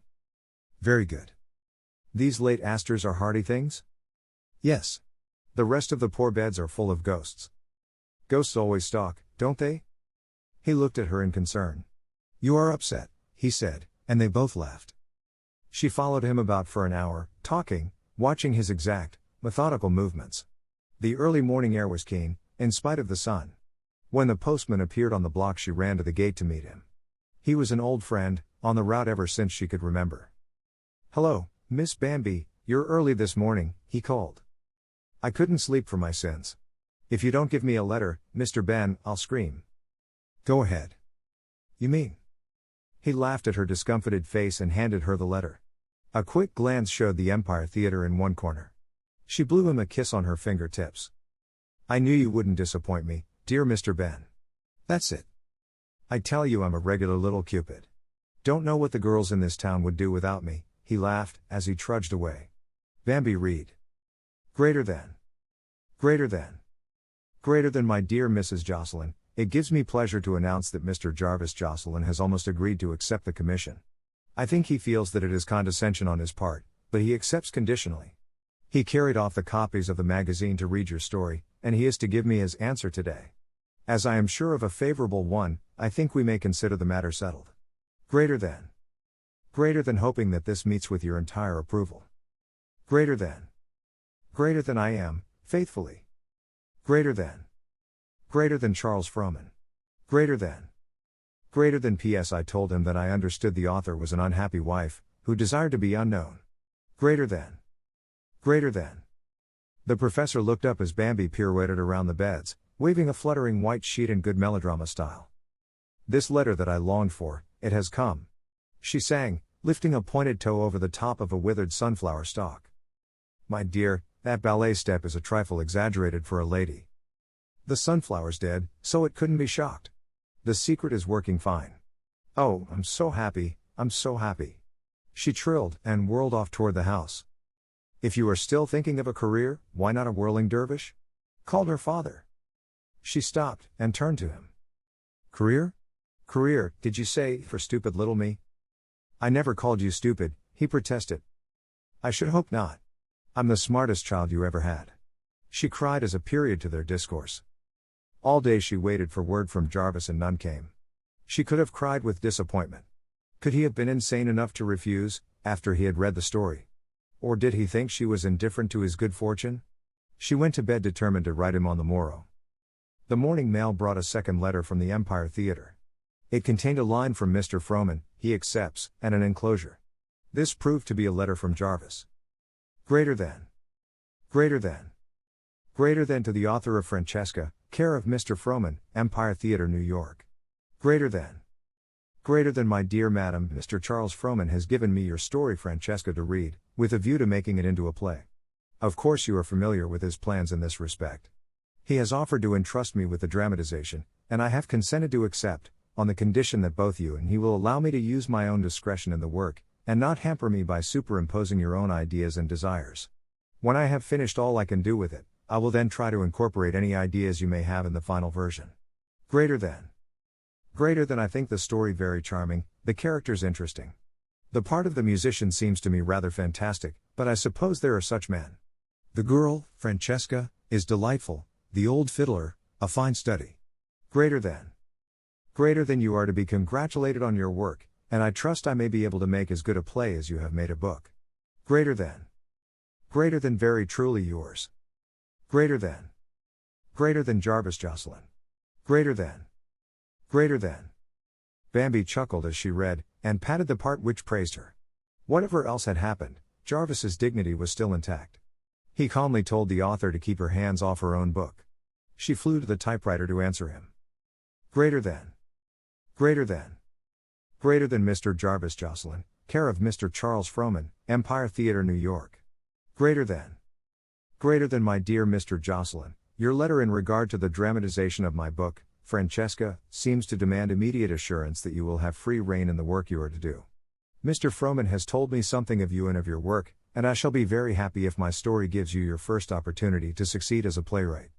Very good. These late asters are hardy things? Yes. The rest of the poor beds are full of ghosts. Ghosts always stalk, don't they? He looked at her in concern. "You are upset," he said, and they both laughed. She followed him about for an hour, talking, watching his exact, methodical movements. The early morning air was keen, in spite of the sun. When the postman appeared on the block she ran to the gate to meet him. He was an old friend, on the route ever since she could remember. "Hello, Miss Bambi, you're early this morning," he called. "I couldn't sleep for my sins. If you don't give me a letter, Mr. Ben, I'll scream." "Go ahead." "You mean?" He laughed at her discomfited face and handed her the letter. A quick glance showed the Empire Theater in one corner. She blew him a kiss on her fingertips. "I knew you wouldn't disappoint me, dear Mr. Ben. That's it. I tell you I'm a regular little Cupid. Don't know what the girls in this town would do without me," he laughed, as he trudged away. Bambi read. Greater than. Greater than. Greater than my dear Mrs. Jocelyn, it gives me pleasure to announce that Mr. Jarvis Jocelyn has almost agreed to accept the commission. I think he feels that it is condescension on his part, but he accepts conditionally. He carried off the copies of the magazine to read your story, and he is to give me his answer today. As I am sure of a favorable one, I think we may consider the matter settled. Greater than. Greater than hoping that this meets with your entire approval. Greater than. Greater than I am, faithfully. Greater than. Greater than Charles Frohman. Greater than. Greater than P.S. I told him that I understood the author was an unhappy wife, who desired to be unknown. Greater than. Greater than. The professor looked up as Bambi pirouetted around the beds, waving a fluttering white sheet in good melodrama style. "This letter that I longed for, it has come," she sang, lifting a pointed toe over the top of a withered sunflower stalk. "My dear, that ballet step is a trifle exaggerated for a lady. The sunflower's dead, so it couldn't be shocked. The secret is working fine. Oh, I'm so happy, I'm so happy," she trilled, and whirled off toward the house. "If you are still thinking of a career, why not a whirling dervish?" called her father. She stopped, and turned to him. "Career? Career, did you say, for stupid little me?" "I never called you stupid," he protested. "I should hope not. I'm the smartest child you ever had," she cried as a period to their discourse. All day she waited for word from Jarvis and none came. She could have cried with disappointment. Could he have been insane enough to refuse, after he had read the story? Or did he think she was indifferent to his good fortune? She went to bed determined to write him on the morrow. The morning mail brought a second letter from the Empire Theater. It contained a line from Mr. Frohman, "He accepts," and an enclosure. This proved to be a letter from Jarvis. Greater than. Greater than. Greater than to the author of Francesca, care of Mr. Frohman, Empire Theatre, New York. Greater than. Greater than my dear madam, Mr. Charles Frohman has given me your story Francesca to read, with a view to making it into a play. Of course you are familiar with his plans in this respect. He has offered to entrust me with the dramatization, and I have consented to accept, on the condition that both you and he will allow me to use my own discretion in the work, and not hamper me by superimposing your own ideas and desires. When I have finished all I can do with it, I will then try to incorporate any ideas you may have in the final version. Greater than. Greater than I think the story very charming, the characters interesting. The part of the musician seems to me rather fantastic, but I suppose there are such men. The girl, Francesca, is delightful, the old fiddler, a fine study. Greater than. Greater than you are to be congratulated on your work, and I trust I may be able to make as good a play as you have made a book. Greater than. Greater than very truly yours. Greater than. Greater than Jarvis Jocelyn. Greater than. Greater than. Bambi chuckled as she read, and patted the part which praised her. Whatever else had happened, Jarvis's dignity was still intact. He calmly told the author to keep her hands off her own book. She flew to the typewriter to answer him. Greater than. Greater than. Greater than Mr. Jarvis Jocelyn, care of Mr. Charles Frohman, Empire Theatre, New York. Greater than. Greater than my dear Mr. Jocelyn, your letter in regard to the dramatization of my book, Francesca, seems to demand immediate assurance that you will have free rein in the work you are to do. Mr. Frohman has told me something of you and of your work, and I shall be very happy if my story gives you your first opportunity to succeed as a playwright.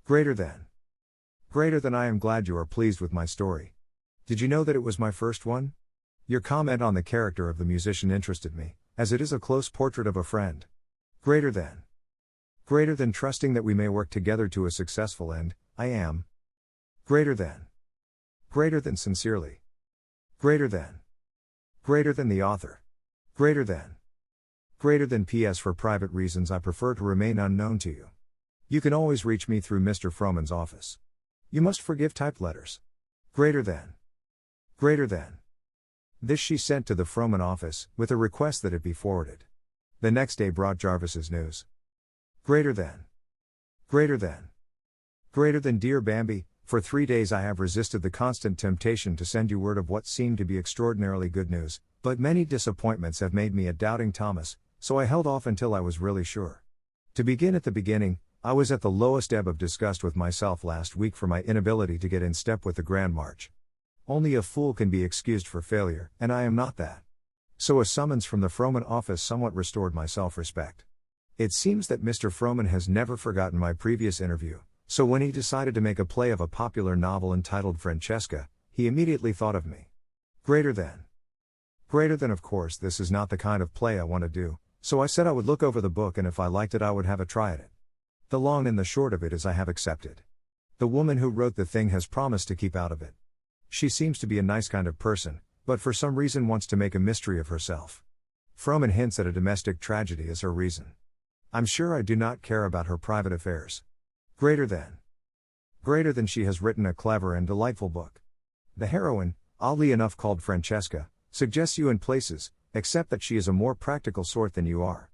Greater than. Greater than I am glad you are pleased with my story. Did you know that it was my first one? Your comment on the character of the musician interested me, as it is a close portrait of a friend. Greater than. Greater than trusting that we may work together to a successful end, I am. Greater than. Greater than sincerely. Greater than. Greater than the author. Greater than. Greater than P.S. For private reasons I prefer to remain unknown to you. You can always reach me through Mr. Frohman's office. You must forgive typed letters. Greater than. Greater than. This she sent to the Frohman office, with a request that it be forwarded. The next day brought Jarvis's news. Greater than. Greater than. Greater than dear Bambi, for 3 days I have resisted the constant temptation to send you word of what seemed to be extraordinarily good news, but many disappointments have made me a doubting Thomas, so I held off until I was really sure. To begin at the beginning, I was at the lowest ebb of disgust with myself last week for my inability to get in step with the Grand March. Only a fool can be excused for failure, and I am not that. So a summons from the Frohman office somewhat restored my self-respect. It seems that Mr. Frohman has never forgotten my previous interview, so when he decided to make a play of a popular novel entitled Francesca, he immediately thought of me. Greater than. Greater than of course this is not the kind of play I want to do, so I said I would look over the book and if I liked it I would have a try at it. The long and the short of it is I have accepted. The woman who wrote the thing has promised to keep out of it. She seems to be a nice kind of person, but for some reason wants to make a mystery of herself. Frohman hints at a domestic tragedy as her reason. I'm sure I do not care about her private affairs. Greater than. Greater than she has written a clever and delightful book. The heroine, oddly enough called Francesca, suggests you in places, except that she is a more practical sort than you are.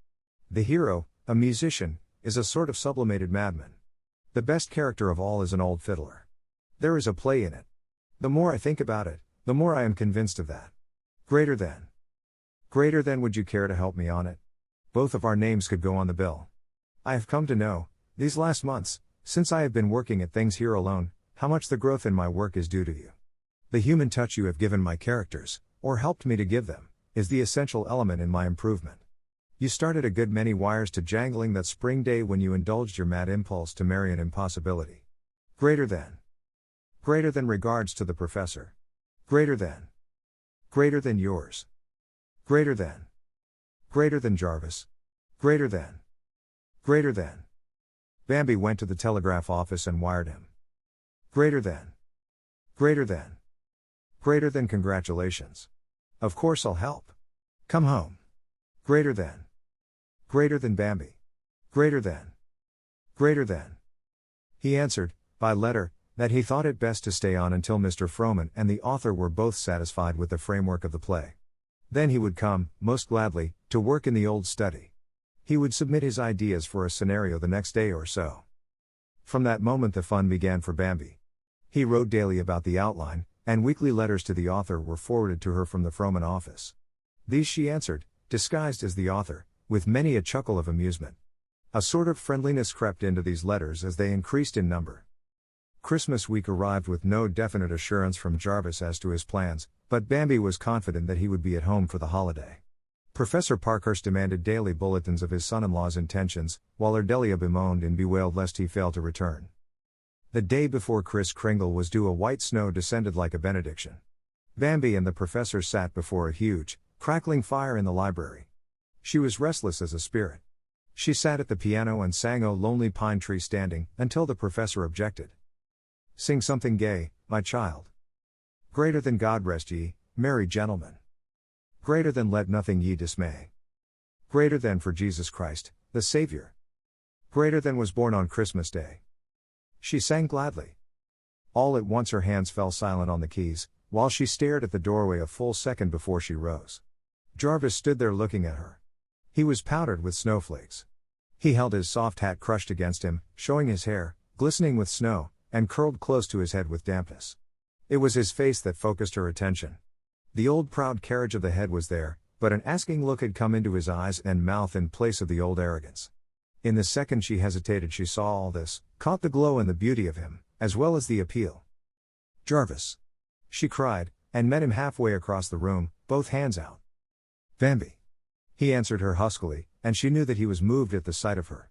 The hero, a musician, is a sort of sublimated madman. The best character of all is an old fiddler. There is a play in it. The more I think about it, the more I am convinced of that. Greater than. Greater than would you care to help me on it? Both of our names could go on the bill. I have come to know, these last months, since I have been working at things here alone, how much the growth in my work is due to you. The human touch you have given my characters, or helped me to give them, is the essential element in my improvement. You started a good many wires to jangling that spring day when you indulged your mad impulse to marry an impossibility. Greater than. Greater than regards to the professor. Greater than. Greater than yours. Greater than. Greater than Jarvis. Greater than. Greater than. Bambi went to the telegraph office and wired him. Greater than. Greater than. Greater than congratulations. Of course I'll help. Come home. Greater than. Greater than Bambi. Greater than. Greater than. He answered, by letter, that he thought it best to stay on until Mr. Frohman and the author were both satisfied with the framework of the play. Then he would come, most gladly, to work in the old study. He would submit his ideas for a scenario the next day or so. From that moment the fun began for Bambi. He wrote daily about the outline, and weekly letters to the author were forwarded to her from the Frohman office. These she answered, disguised as the author, with many a chuckle of amusement. A sort of friendliness crept into these letters as they increased in number. Christmas week arrived with no definite assurance from Jarvis as to his plans, but Bambi was confident that he would be at home for the holiday. Professor Parkhurst demanded daily bulletins of his son-in-law's intentions, while Ardelia bemoaned and bewailed lest he fail to return. The day before Kris Kringle was due, a white snow descended like a benediction. Bambi and the professor sat before a huge, crackling fire in the library. She was restless as a spirit. She sat at the piano and sang "O Lonely Pine Tree Standing" until the professor objected. "Sing something gay, my child. Greater than God rest ye, merry gentlemen. Greater than let nothing ye dismay. Greater than for Jesus Christ, the Savior. Greater than was born on Christmas Day." She sang gladly. All at once her hands fell silent on the keys, while she stared at the doorway a full second before she rose. Jarvis stood there looking at her. He was powdered with snowflakes. He held his soft hat crushed against him, showing his hair, glistening with snow, and curled close to his head with dampness. It was his face that focused her attention. The old proud carriage of the head was there, but an asking look had come into his eyes and mouth in place of the old arrogance. In the second she hesitated she saw all this, caught the glow and the beauty of him, as well as the appeal. "Jarvis!" she cried, and met him halfway across the room, both hands out. "Bambi!" He answered her huskily, and she knew that he was moved at the sight of her.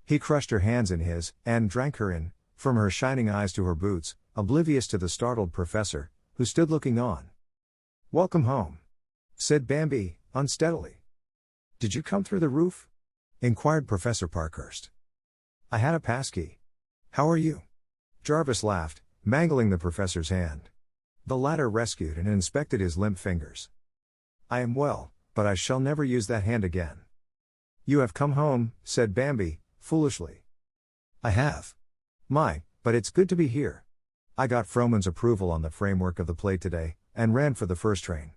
He crushed her hands in his, and drank her in, from her shining eyes to her boots, oblivious to the startled professor, who stood looking on. "Welcome home," said Bambi, unsteadily. "Did you come through the roof?" inquired Professor Parkhurst. "I had a passkey. How are you?" Jarvis laughed, mangling the professor's hand. The latter rescued and inspected his limp fingers. "I am well, but I shall never use that hand again." "You have come home," said Bambi, foolishly. "I have. But it's good to be here. I got Frohman's approval on the framework of the play today, and ran for the first train."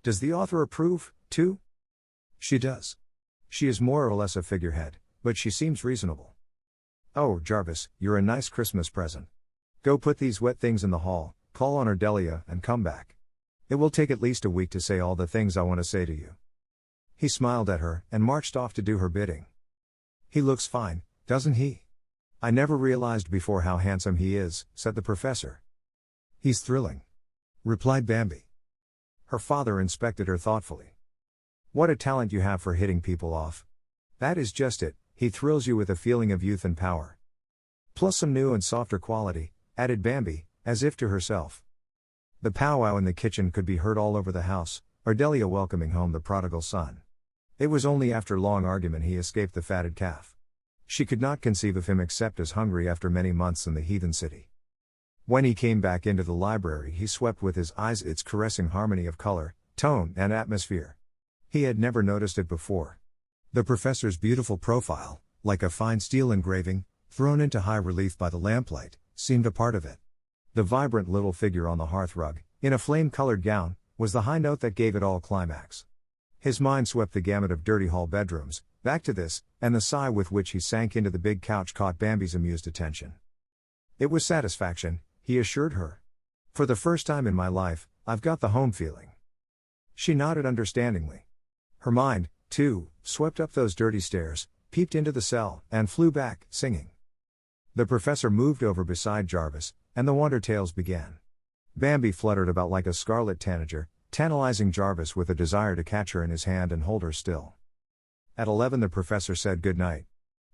"Does the author approve, too?" "She does. She is more or less a figurehead, but she seems reasonable." "Oh, Jarvis, you're a nice Christmas present. Go put these wet things in the hall, call on Ardelia, and come back. It will take at least a week to say all the things I want to say to you." He smiled at her, and marched off to do her bidding. "He looks fine, doesn't he? I never realized before how handsome he is," said the professor. "He's thrilling," replied Bambi. Her father inspected her thoughtfully. "What a talent you have for hitting people off. That is just it, he thrills you with a feeling of youth and power. Plus some new and softer quality," added Bambi, as if to herself. The powwow in the kitchen could be heard all over the house, Ardelia welcoming home the prodigal son. It was only after long argument he escaped the fatted calf. She could not conceive of him except as hungry after many months in the heathen city. When he came back into the library he swept with his eyes its caressing harmony of color, tone, and atmosphere. He had never noticed it before. The professor's beautiful profile, like a fine steel engraving, thrown into high relief by the lamplight, seemed a part of it. The vibrant little figure on the hearthrug, in a flame-colored gown, was the high note that gave it all climax. His mind swept the gamut of dirty hall bedrooms, back to this, and the sigh with which he sank into the big couch caught Bambi's amused attention. "It was satisfaction," he assured her. "For the first time in my life, I've got the home feeling." She nodded understandingly. Her mind, too, swept up those dirty stairs, peeped into the cell, and flew back, singing. The professor moved over beside Jarvis, and the wonder tales began. Bambi fluttered about like a scarlet tanager, tantalizing Jarvis with a desire to catch her in his hand and hold her still. At 11 the professor said good night.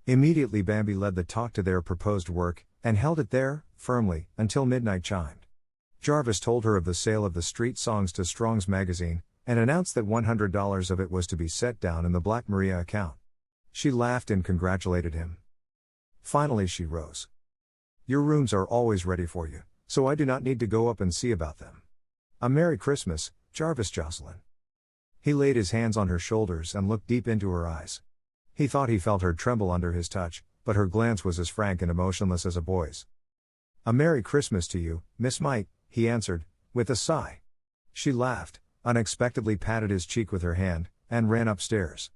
Immediately Bambi led the talk to their proposed work, and held it there, firmly, until midnight chimed. Jarvis told her of the sale of the street songs to Strong's magazine, and announced that $100 of it was to be set down in the Black Maria account. She laughed and congratulated him. Finally she rose. "Your rooms are always ready for you, so I do not need to go up and see about them. A Merry Christmas, Jarvis Jocelyn." He laid his hands on her shoulders and looked deep into her eyes. He thought he felt her tremble under his touch, but her glance was as frank and emotionless as a boy's. "A Merry Christmas to you, Miss Mite," he answered, with a sigh. She laughed, unexpectedly patted his cheek with her hand, and ran upstairs.